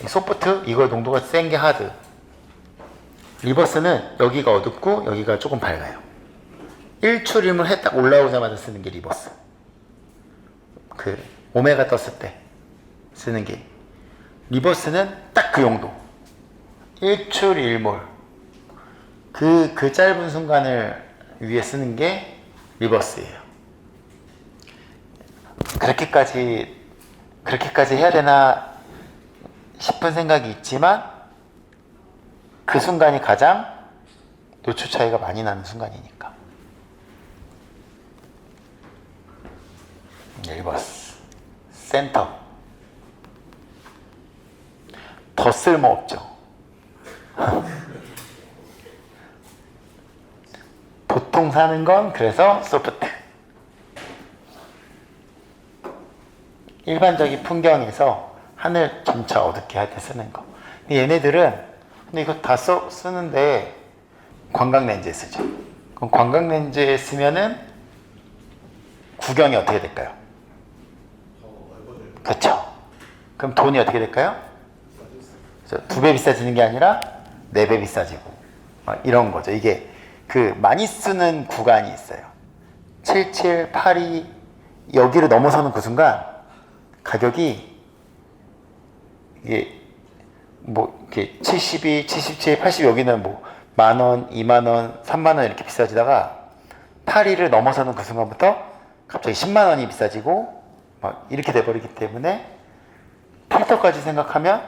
소프트, 이거 농도가 센 게 하드. 리버스는 여기가 어둡고 여기가 조금 밝아요. 일출일몰 해 딱 올라오자마자 쓰는 게 리버스. 그 오메가 떴을 때 쓰는 게. 리버스는 딱 그 용도. 일출일몰. 그 짧은 순간을 위해 쓰는 게 리버스예요. 그렇게까지 해야 되나 싶은 생각이 있지만 그 순간이 가장 노출 차이가 많이 나는 순간이니까. 리버스, 센터. 더 쓸모없죠. 보통 사는 건 그래서 소프트. 일반적인 풍경에서 하늘 점차 어둡게 할 때 쓰는 거. 얘네들은 근데 이거 다 쓰는데 광각 렌즈에 쓰죠. 그럼 광각 렌즈에 쓰면은 구경이 어떻게 될까요? 그렇죠. 그럼 돈이 어떻게 될까요? 2배 비싸지는 게 아니라 4배 비싸지고 이런 거죠. 이게 그 많이 쓰는 구간이 있어요. 77, 82 여기를 넘어서는 그 순간 가격이 이게 뭐 이렇게 72, 77, 80 여기는 뭐 10,000원, 20,000원, 30,000원 이렇게 비싸지다가 82를 넘어서는 그 순간부터 갑자기 10만 원이 비싸지고 막 이렇게 돼버리기 때문에 필터까지 생각하면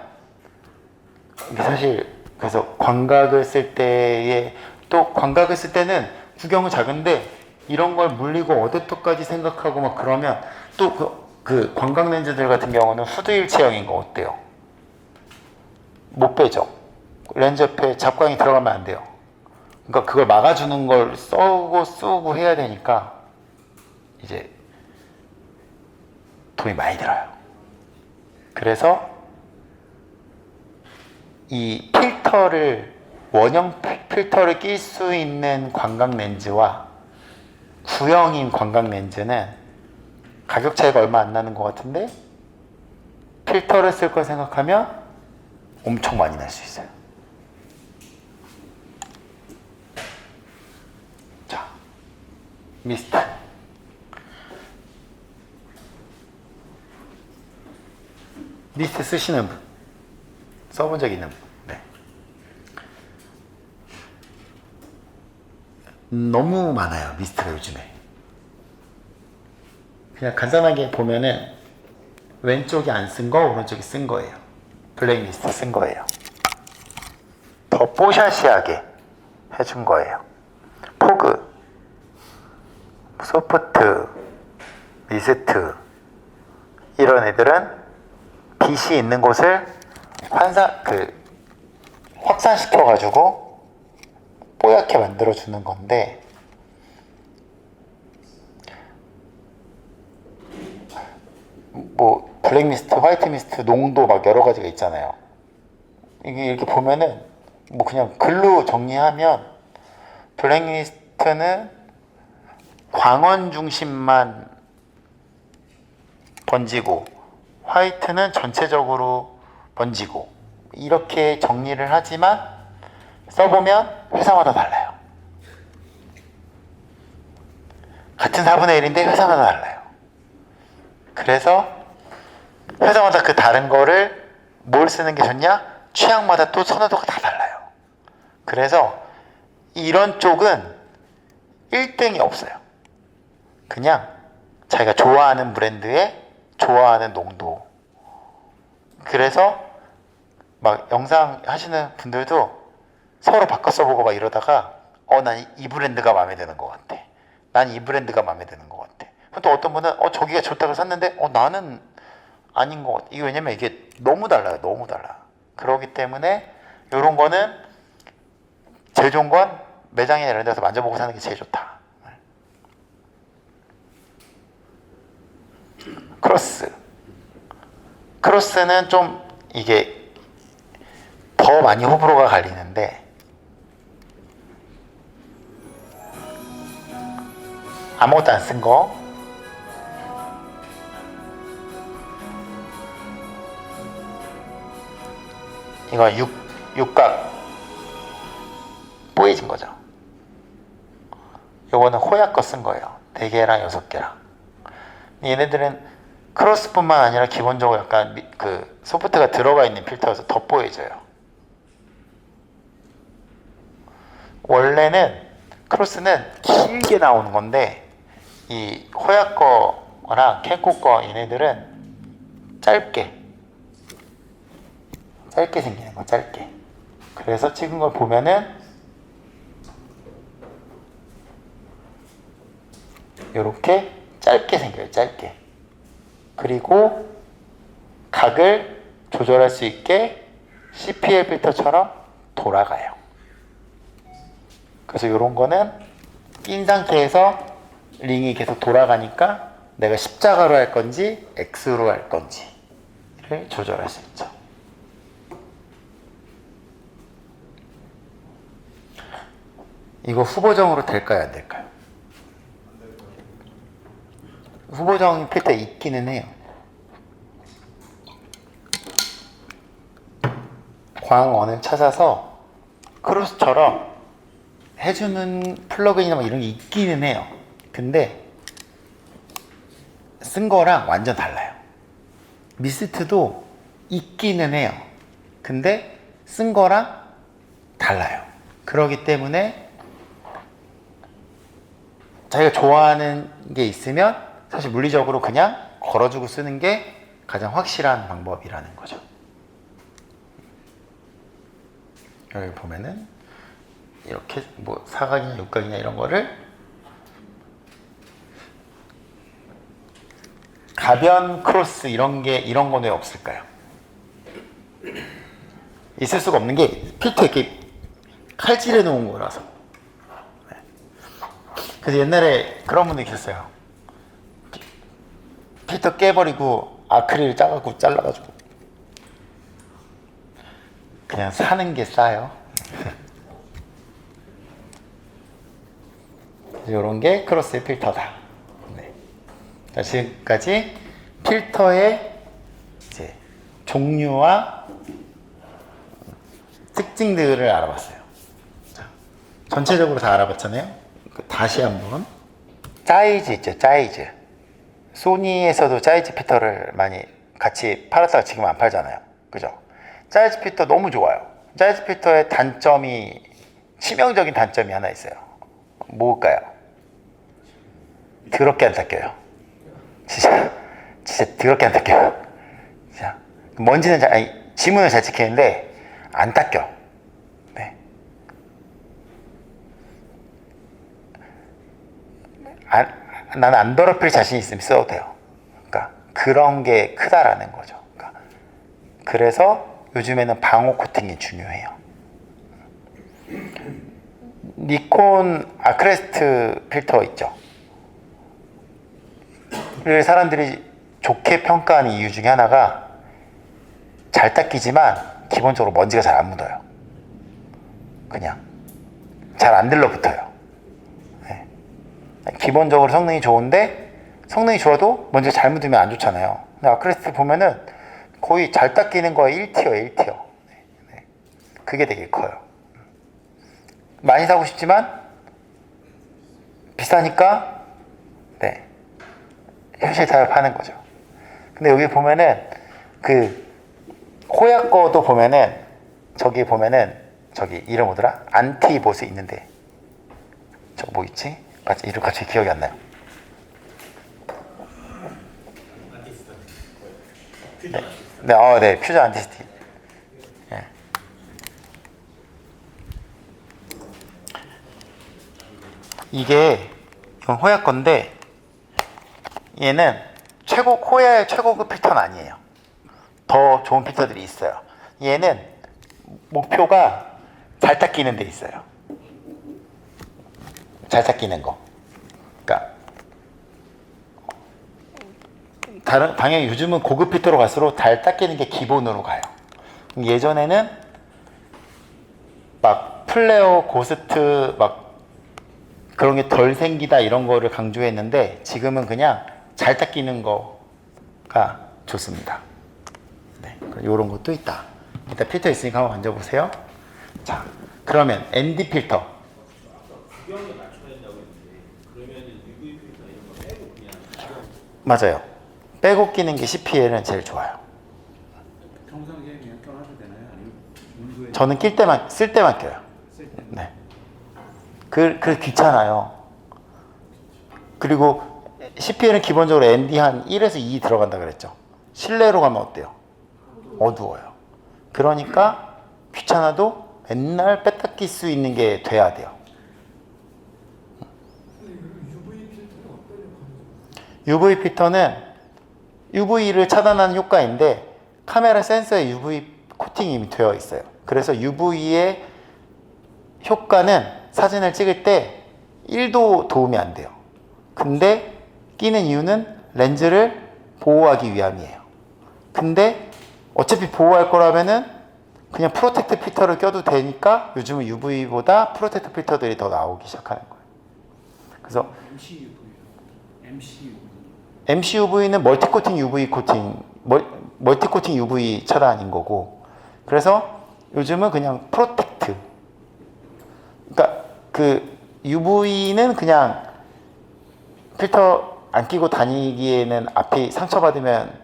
이게 사실 그래서 광각을 쓸 때에 또 광각을 쓸 때는 구경은 작은데 이런 걸 물리고 어댑터까지 생각하고 막 그러면 또 그 광각 렌즈들 같은 경우는 후드 일체형인 거 어때요? 못 빼죠. 렌즈 옆에 잡광이 들어가면 안 돼요. 그러니까 그걸 막아주는 걸 쓰고 해야 되니까 이제 돈이 많이 들어요. 그래서 이 필터를 원형 필터를 낄 수 있는 광각 렌즈와 구형인 광각 렌즈는 가격 차이가 얼마 안 나는 것 같은데 필터를 쓸 걸 생각하면 엄청 많이 날 수 있어요. 자, 미스트. 미스트 쓰시는 분, 써본 적 있는 분. 네. 너무 많아요, 미스트가 요즘에. 그냥 간단하게 보면은 왼쪽이 안 쓴 거, 오른쪽이 쓴 거예요. 블랙 미스트 쓴 거예요. 더 뽀샤시하게 해준 거예요. 포그, 소프트, 미스트 이런 애들은 빛이 있는 곳을 확산시켜 가지고 뽀얗게 만들어 주는 건데, 뭐 블랙 미스트, 화이트 미스트 농도 막 여러 가지가 있잖아요. 이게 이렇게 보면은 뭐 그냥 글로 정리하면 블랙 미스트는 광원 중심만 번지고 화이트는 전체적으로 번지고, 이렇게 정리를 하지만 써보면 회사마다 달라요. 같은 4분의 1인데 회사마다 달라요. 그래서 회사마다 그 다른 거를 뭘 쓰는 게 좋냐? 취향마다 또 선호도가 다 달라요. 그래서 이런 쪽은 1등이 없어요. 그냥 자기가 좋아하는 브랜드에 좋아하는 농도. 그래서 막 영상 하시는 분들도 서로 바꿔 써보고 막 이러다가 난 이 브랜드가 마음에 드는 것 같아. 난 이 브랜드가 마음에 드는 것 같아. 또 어떤 분은 저기가 좋다고 샀는데 나는 아닌 것 같아. 이게 왜냐면 이게 너무 달라요. 너무 달라. 그렇기 때문에 이런 거는 제일 좋은 건 매장이나 이런 데서 만져보고 사는 게 제일 좋다. 크로스는 좀 이게 더 많이 호불호가 갈리는데, 아무것도 안 쓴 거, 이거 육각 뽀얘진 거죠. 요거는 호야 거 쓴 거예요. 4개랑 6개랑. 얘네들은 크로스뿐만 아니라 기본적으로 약간 그 소프트가 들어가 있는 필터여서 더 뽀얘져요. 원래는 크로스는 길게 나오는 건데 이 호야 거랑 캔코 거 얘네들은 짧게 생기는 거, 짧게. 그래서 찍은 걸 보면은 요렇게 짧게 생겨요, 짧게. 그리고 각을 조절할 수 있게 CPL 필터처럼 돌아가요. 그래서 이런 거는 낀 상태에서 링이 계속 돌아가니까 내가 십자가로 할 건지 X로 할 건지를 조절할 수 있죠. 이거 후보정으로 될까요, 안 될까요? 후보정 필터 있기는 해요. 광원을 찾아서 크로스처럼 해주는 플러그인이나 뭐 이런 게 있기는 해요. 근데 쓴 거랑 완전 달라요. 미스트도 있기는 해요. 근데 쓴 거랑 달라요. 그렇기 때문에 자기가 좋아하는 게 있으면 사실 물리적으로 그냥 걸어주고 쓰는 게 가장 확실한 방법이라는 거죠. 여기 보면은 이렇게 뭐 사각이냐 육각이냐 이런 거를 가변 크로스 이런 건 왜 없을까요? 있을 수가 없는 게 필터 이렇게 칼질해 놓은 거라서. 네. 그래서 옛날에 그런 분들 계셨어요. 필터 깨버리고 아크릴 짜갖고 잘라가지고 그냥 사는 게 싸요. 이런 게 크로스 필터다. 네. 자, 지금까지 필터의 이제 종류와 특징들을 알아봤어요. 자, 전체적으로 다 알아봤잖아요. 다시 한번. 사이즈 있죠, 사이즈. 소니에서도 사이즈 필터를 많이 같이 팔았다가 지금 안 팔잖아요. 그죠? 사이즈 필터 너무 좋아요. 사이즈 필터의 단점이, 치명적인 단점이 하나 있어요. 뭘까요? 더럽게 안 닦여요. 진짜 더럽게 안 닦여요. 진짜. 먼지는 지문을 잘 지키는데 안 닦여. 네. 나는 안 더럽힐 자신 있으면 써도 돼요. 그러니까 그런 게 크다라는 거죠. 그러니까 그래서 요즘에는 방호 코팅이 중요해요. 니콘 아크레스트 필터 있죠. 를 사람들이 좋게 평가하는 이유 중에 하나가 잘 닦이지만 기본적으로 먼지가 잘 안 묻어요. 그냥 잘 안 들러붙어요. 네. 기본적으로 성능이 좋은데 성능이 좋아도 먼지가 잘 묻으면 안 좋잖아요. 근데 아크레스트 보면은 거의 잘 닦이는 거에 1티어 1티어. 네. 그게 되게 커요. 많이 사고 싶지만 비싸니까 네. 현실 타협하는 거죠. 근데 여기 보면은 그 호야 거도 보면은 저기 보면은 저기 이름 뭐더라? 안티봇이 있는데 저 뭐 있지? 이름 갑자기 기억이 안 나요. 네, 퓨저 안티스틱. 네. 이게 이건 호야 건데 얘는 호야의 최고급 필터는 아니에요. 더 좋은 필터들이 있어요. 얘는 목표가 잘 닦이는 데 있어요. 잘 닦이는 거. 그러니까 당연히 요즘은 고급 필터로 갈수록 잘 닦이는 게 기본으로 가요. 예전에는 막 플레어, 고스트 막 그런 게 덜 생기다 이런 거를 강조했는데 지금은 그냥 잘 닦이는 거가 좋습니다. 네, 이런 것도 있다. 일단 필터 있으니까 한번 만져보세요. 자, 그러면 ND 필터. 구경에 맞춰야 된다고 했는데 그러면은 UV 필터 이런 거 빼고 그냥 맞아요. 빼고 끼는 게 CPL은 제일 좋아요. 평상시에 그냥 껴놔도 되나요? 아니면 온도에 저는 낄 때만, 쓸 때만 껴요. 쓸 때? 네. 그 귀찮아요. 그리고 CPL은 기본적으로 ND 한 1에서 2 들어간다 그랬죠. 실내로 가면 어때요? 어두워요. 그러니까 귀찮아도 맨날 뺐다 낄 수 있는 게 돼야 돼요. UV 필터는 UV를 차단하는 효과인데 카메라 센서에 UV 코팅이 이미 되어 있어요. 그래서 UV의 효과는 사진을 찍을 때 1도 도움이 안 돼요. 근데 끼는 이유는 렌즈를 보호하기 위함이에요. 근데 어차피 보호할 거라면은 그냥 프로텍트 필터를 껴도 되니까 요즘은 UV보다 프로텍트 필터들이 더 나오기 시작하는 거예요. 그래서 MCUV는 멀티코팅 UV 코팅, 멀티코팅 UV 차단인 거고, 그래서 요즘은 그냥 프로텍트. 그러니까 그 UV는 그냥 필터 안 끼고 다니기에는 앞이 상처받으면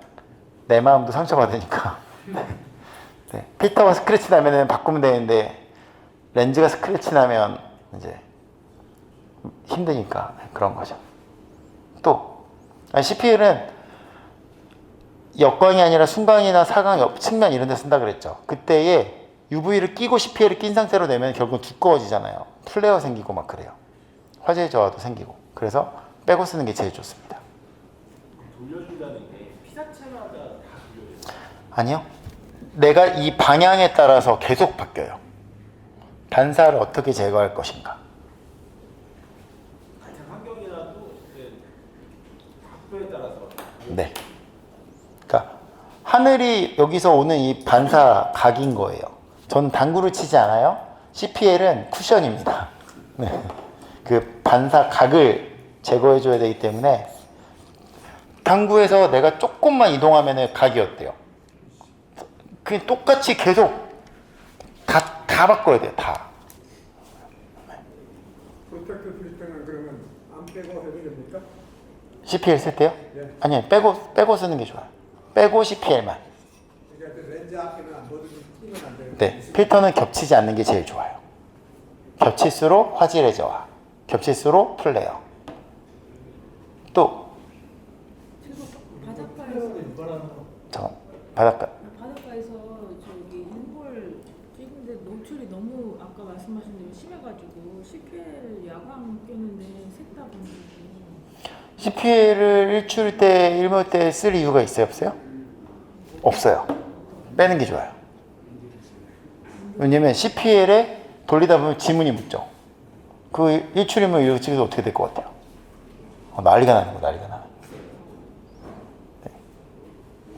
내 마음도 상처받으니까. 네. 필터가 스크래치 나면은 바꾸면 되는데 렌즈가 스크래치 나면 이제 힘드니까 그런 거죠. 또 CPL은 역광이 아니라 순광이나 사광 옆 측면 이런 데 쓴다 그랬죠. 그때에 UV를 끼고 CPL을 낀 상태로 내면 결국 두꺼워지잖아요. 플레어 생기고 막 그래요. 화재 저하도 생기고. 그래서 빼고 쓰는 게 제일 좋습니다. 돌려준다는 게 피사체마다 다 돌려줘요? 아니요. 내가 이 방향에 따라서 계속 바뀌어요. 반사를 어떻게 제거할 것인가. 같은 환경이라도 이제 각도에 따라서 네. 그러니까 하늘이 여기서 오는 이 반사 각인 거예요. 저는 당구를 치지 않아요. CPL은 쿠션입니다. 네. 그 반사 각을 제거해 줘야 되기 때문에 당구에서 내가 조금만 이동하면 각이 어때요? 그냥 똑같이 계속 다 바꿔야 돼요. 다. 콘택트 필터는 그러면 안 빼고 해도 됩니까? CPL 쓸 때요? 네. 아니요. 빼고 쓰는 게 좋아요. 빼고 CPL만. 그러니까 그 렌즈 앞에는 안 보여도 끼면 안 돼요. 네. 필터는 겹치지 않는 게 제일 좋아요. 겹칠수록 화질의 저하. 겹칠수록 플레어. 또 바닷가 바닷가에서 저기 인볼 찍는데 노출이 너무 아까 말씀하신 대로 심해가지고 CPL 야광 꼈는데 색다 보니까 CPL을 일출 때, 일몰 때 쓸 이유가 있어요? 없어요? 없어요. 빼는 게 좋아요. 왜냐면 CPL에 돌리다 보면 지문이 묻죠. 그 일출, 일몰 이렇게 찍어서 어떻게 될 것 같아요? 난리가 나는 거, 난리가 나는 거.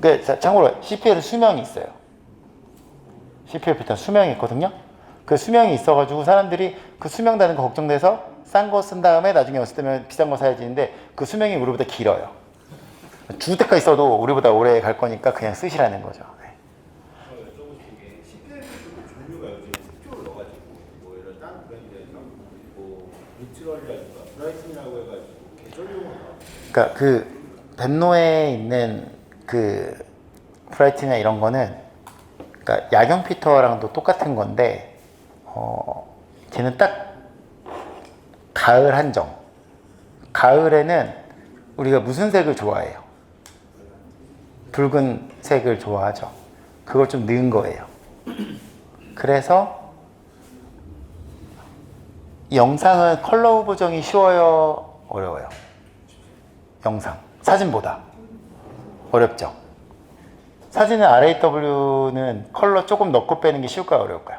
네. 참고로 CPL은 수명이 있어요. CPL 필터 수명이 있거든요. 그 수명이 있어가지고 사람들이 그 수명다는 거 걱정돼서 싼 거 쓴 다음에 나중에 왔을 때면 비싼 거 사야지 했는데 그 수명이 우리보다 길어요. 죽을 때까지 써도 우리보다 오래 갈 거니까 그냥 쓰시라는 거죠. 네. 여쭤보고 싶은 게 CPL도 종류가 요즘 색조를 넣어가지고 뭐 이런 다른 브랜드에서 뭐 니트럴이라든가 브라이튼이라고 해가지고 계절용으로 나와요. 그러니까 그 벤노에 있는 그 프라이트나 이런 거는 그러니까 야경 피터랑도 똑같은 건데 걔는 딱 가을 한정. 가을에는 우리가 무슨 색을 좋아해요? 붉은 색을 좋아하죠. 그걸 좀 넣은 거예요. 그래서 영상은 컬러 보정이 쉬워요? 어려워요? 영상, 사진보다 어렵죠. 사진은 RAW는 컬러 조금 넣고 빼는 게 쉬울까요? 어려울까요?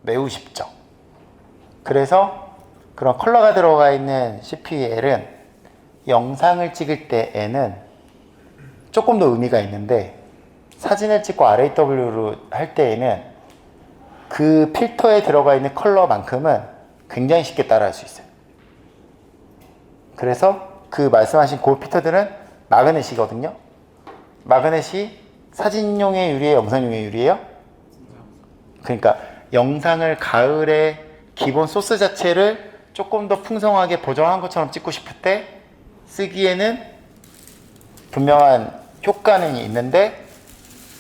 매우 쉽죠. 그래서 그런 컬러가 들어가 있는 CPL은 영상을 찍을 때에는 조금 더 의미가 있는데 사진을 찍고 RAW로 할 때에는 그 필터에 들어가 있는 컬러만큼은 굉장히 쉽게 따라할 수 있어요. 그래서 그 말씀하신 그 필터들은 마그넷이거든요. 마그넷이 사진용에 유리해요? 영상용에 유리해요? 그러니까 영상을 가을에 기본 소스 자체를 조금 더 풍성하게 보정한 것처럼 찍고 싶을 때 쓰기에는 분명한 효과는 있는데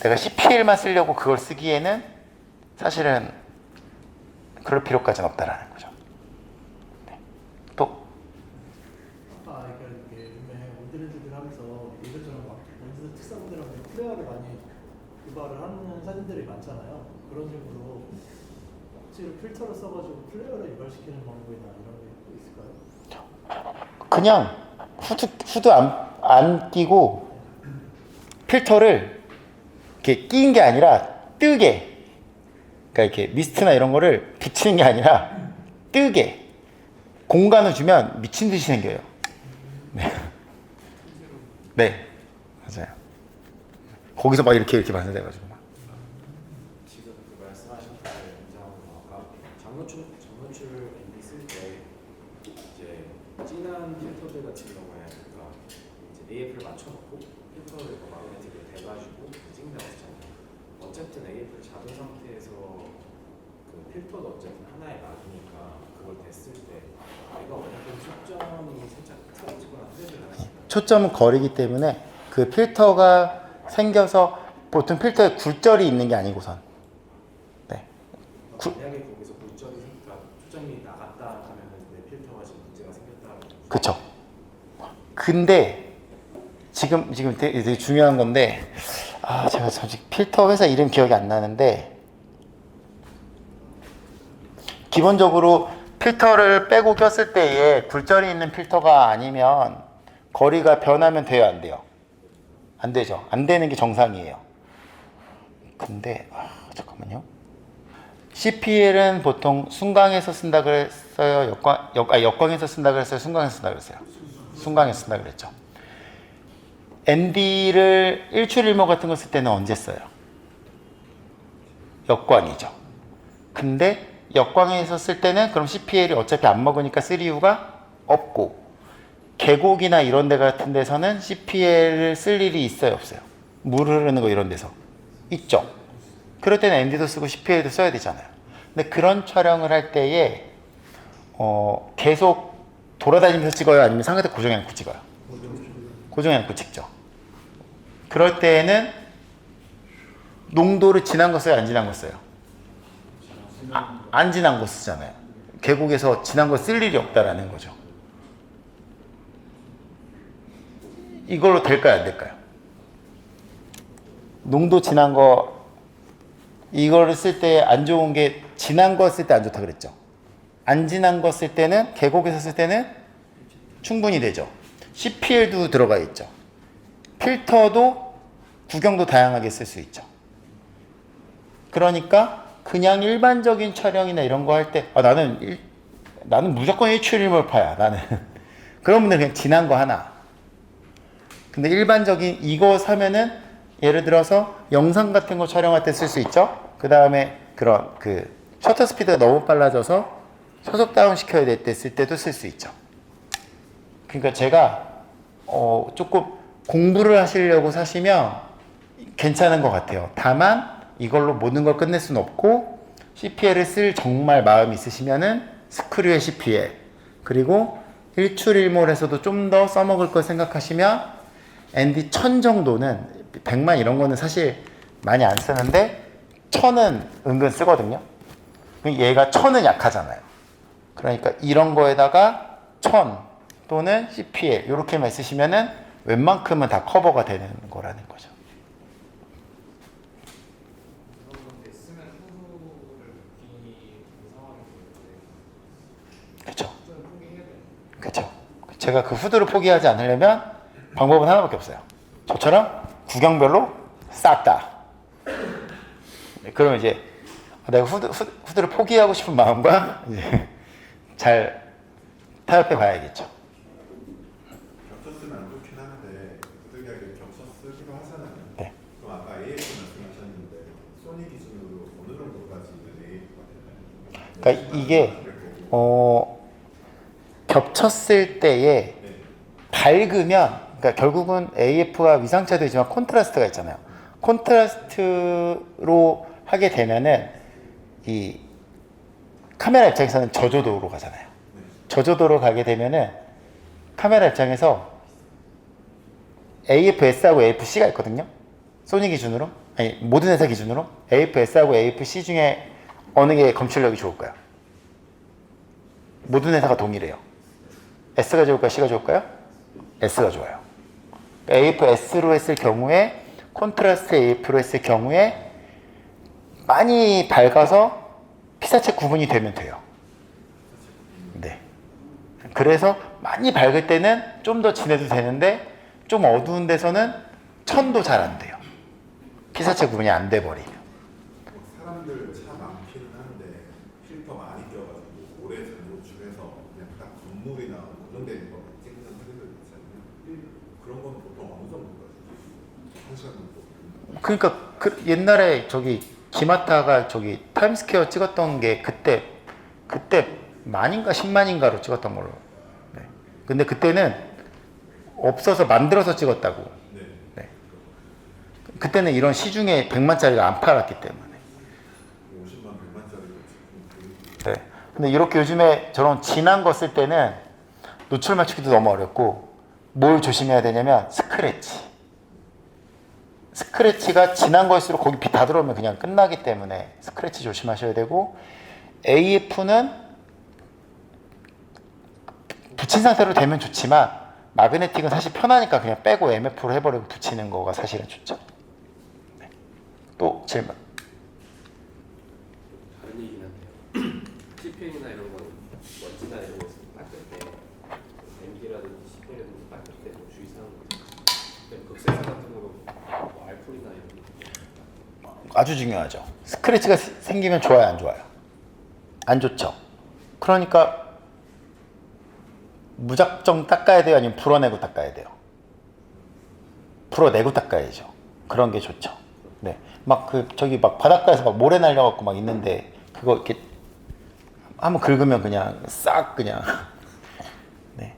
내가 CPL만 쓰려고 그걸 쓰기에는 사실은 그럴 필요까지는 없다라는 거죠. 네. 또 이렇게 요즘에 온드렌즈들 하면서 이것저것 막 렌즈 특성들하고 플레어를 많이 유발을 하는 사진들이 많잖아요. 그런 식으로 억지로 필터를 써가지고 플레어를 유발시키는 방법이나 이런 게 또 있을까요? 그냥 후드 안 끼고 필터를 이렇게 끼는 게 아니라 뜨게, 그러니까 이렇게 미스트나 이런 거를 붙이는 게 아니라 뜨게 공간을 주면 미친 듯이 생겨요. 네, 네, 맞아요. 거기서 막 이렇게 반사돼가지고 막. 지금 그 말씀하신 그 영상으로 아까 장노출 MD 쓸 때 이제 진한 필터들 같은 경우에 그러니까 이제 AF를 맞춰놓고 필터를 더 마그네틱으로 대가지고 찍는다고 했잖아요. 어쨌든 AF를 잡은 상태에서 그 필터도 어쨌든 하나의 막이니까 그걸 댔을 때 내가 원했던 초점이 살짝 틀어지거나 흐려지거나 하니까 초점은 거리기 때문에 그 필터가 생겨서 보통 필터에 굴절이 있는 게 아니고선 네. 만약에 거기서 굴절이 생기니까 초점이 나갔다 하면 내 필터가 지금 문제가 생겼다. 그쵸. 근데 지금 되게 중요한 건데 제가 솔직히 필터 회사 이름 기억이 안 나는데 기본적으로 필터를 빼고 꼈을 때에 굴절이 있는 필터가 아니면 거리가 변하면 돼요, 안 돼요? 안 되죠. 안 되는 게 정상이에요. 근데 잠깐만요. CPL은 보통 순광에서 쓴다 그랬어요? 역광에서 쓴다 그랬어요? 순광에서 쓴다 그랬어요? 순광에서 쓴다 그랬죠. ND를 일출일몰 같은 거 쓸 때는 언제 써요? 역광이죠. 근데 역광에서 쓸 때는 그럼 CPL이 어차피 안 먹으니까 쓸 이유가 없고, 계곡이나 이런 데 같은 데서는 CPL을 쓸 일이 있어요, 없어요? 물 흐르는 거 이런 데서 있죠. 그럴 때는 ND도 쓰고 CPL도 써야 되잖아요. 근데 그런 촬영을 할 때에 계속 돌아다니면서 찍어요, 아니면 상하대 고정해놓고 찍어요? 고정해놓고 찍죠. 그럴 때에는 농도를 진한 거 써요, 안 진한 거 써요? 안 진한 거 쓰잖아요. 계곡에서 진한 거 쓸 일이 없다라는 거죠. 이걸로 될까요, 안 될까요? 농도 진한 거, 이거를 쓸 때 안 좋은 게, 진한 거 쓸 때 안 좋다 그랬죠. 안 진한 거 쓸 때는, 계곡에서 쓸 때는 충분히 되죠. CPL도 들어가 있죠. 필터도 구경도 다양하게 쓸 수 있죠. 그러니까 그냥 일반적인 촬영이나 이런 거 할 때, 나는 무조건 일출일몰파야, 나는. 그런 분들 그냥 진한 거 하나. 근데 일반적인 이거 사면은 예를 들어서 영상 같은 거 촬영할 때 쓸 수 있죠. 그 다음에 그런 셔터 스피드가 너무 빨라져서 초속 다운 시켜야 될 때 쓸 때도 쓸 수 있죠. 그러니까 제가 조금 공부를 하시려고 사시면 괜찮은 것 같아요. 다만 이걸로 모든 걸 끝낼 수는 없고, CPL을 쓸 정말 마음이 있으시면은 스크류의 CPL, 그리고 일출일몰에서도 좀 더 써먹을 걸 생각하시면 ND 1000 정도는, 100만 이런 거는 사실 많이 안 쓰는데 1000은 은근 쓰거든요. 얘가 1000은 약하잖아요. 그러니까 이런 거에다가 1000 또는 CPL 이렇게만 쓰시면은 웬만큼은 다 커버가 되는 거라는 거죠. 그렇죠. 그렇죠. 제가 그 후드를 포기하지 않으려면 방법은 하나밖에 없어요. 저처럼 구경별로 싹 다. 네, 그러면 이제 내가 후드를 포기하고 싶은 마음과 이제 잘 타협해 봐야겠죠. 겹쳐 쓰면 안 좋긴 하는데 부득이하게 겹쳐 쓰기도 하잖아요. 네. 그럼 아까 AF 말씀하셨는데 소니 기준으로 어느 정도까지 AF가 되나요? 그러니까 이게 겹쳤을 때에 밝으면, 그러니까 결국은 AF가 위상차도 있지만 콘트라스트가 있잖아요. 콘트라스트로 하게 되면은 이 카메라 입장에서는 저조도로 가잖아요. 저조도로 가게 되면은 카메라 입장에서 AF-S하고 AF-C가 있거든요. 소니 기준으로, 아니 모든 회사 기준으로 AF-S하고 AF-C 중에 어느 게 검출력이 좋을까요? 모든 회사가 동일해요. S가 좋을까요? C가 좋을까요? S가 좋아요. AF-S로 했을 경우에, 콘트라스트 AF로 했을 경우에 많이 밝아서 피사체 구분이 되면 돼요. 네. 그래서 많이 밝을 때는 좀 더 진해도 되는데, 좀 어두운 데서는 1000도 잘 안 돼요. 피사체 구분이 안 돼 버리면. 사람들 차 많기는 한데 필터 많이 껴가지고 오래 노출해서 그냥 딱 건물이나 고정되어 있는 거 찍는 사람들 있잖아요. 그런 건 보통 어느 정도까지? 한 시간 정도? 그러니까 옛날에 기마타가 타임스퀘어 찍었던 게 그때 만인가 10만인가로 찍었던 걸로. 네. 근데 그때는 없어서 만들어서 찍었다고. 네. 그때는 이런 시중에 100만짜리가 안 팔았기 때문에. 50만 100만짜리. 네. 근데 이렇게 요즘에 저런 진한 거 쓸 때는 노출 맞추기도 너무 어렵고, 뭘 조심해야 되냐면 스크래치가 진한 거일수록 거기 빛 다 들어오면 그냥 끝나기 때문에 스크래치 조심하셔야 되고, AF는 붙인 상태로 되면 좋지만 마그네틱은 사실 편하니까 그냥 빼고 MF로 해버리고 붙이는 거가 사실은 좋죠. 네. 또 질문. 다른 얘기긴 한데요. CPN이나 이런 건 먼지나 이런 거 있으면 닦을 때 MD라든지 CPN이라든지 닦을 때 뭐 주의사항 극세사 같은 거로 뭐 알풀이나 이런 거 아주 중요하죠. 스크래치가 생기면 좋아요, 안 좋아요? 안 좋죠. 그러니까 무작정 닦아야 돼요, 아니면 불어내고 닦아야 돼요? 불어내고 닦아야죠. 그런 게 좋죠. 네. 막 바닷가에서 막 모래 날려갖고 막 있는데 그거 이렇게 한번 긁으면 그냥 싹 그냥 네,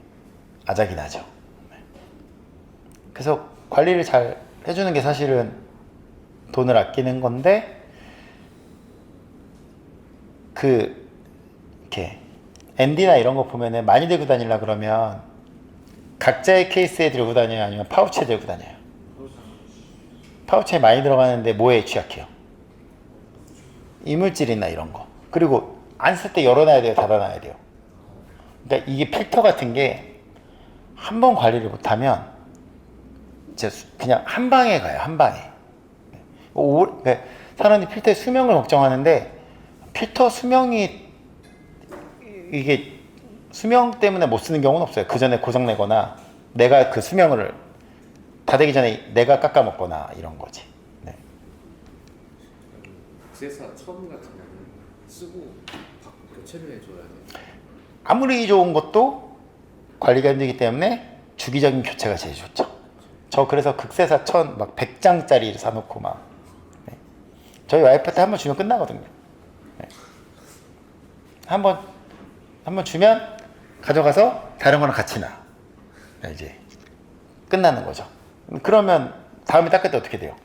아작이 나죠. 네. 그래서 관리를 잘 해주는 게 사실은 돈을 아끼는 건데 이렇게 앤디나 이런 거 보면은 많이 들고 다니려 그러면 각자의 케이스에 들고 다녀요, 아니면 파우치에 들고 다녀요? 파우치에 많이 들어가는데 뭐에 취약해요? 이물질이나 이런 거. 그리고 안 쓸 때 열어놔야 돼요, 닫아놔야 돼요? 그러니까 이게 필터 같은 게 한 번 관리를 못하면 이제 그냥 한 방에 가요, 한 방에. 그러니까 사람들이 필터의 수명을 걱정하는데 필터 수명이 이게 수명 때문에 못 쓰는 경우는 없어요. 그 전에 고장내거나 내가 그 수명을 다 되기 전에 내가 깎아먹거나 이런 거지. 네. 국세사 처음 같은 경우는 쓰고 교체를 해줘야 돼. 아무리 좋은 것도 관리가 힘들기 때문에 주기적인 교체가 제일 좋죠. 저 그래서 극세사 막 100장짜리를 사놓고 막 네. 저희 와이프한테 한번 주면 끝나거든요. 네. 한번 주면 가져가서 다른 거랑 같이 놔. 이제 끝나는 거죠. 그러면 다음에 닦을 때 어떻게 돼요?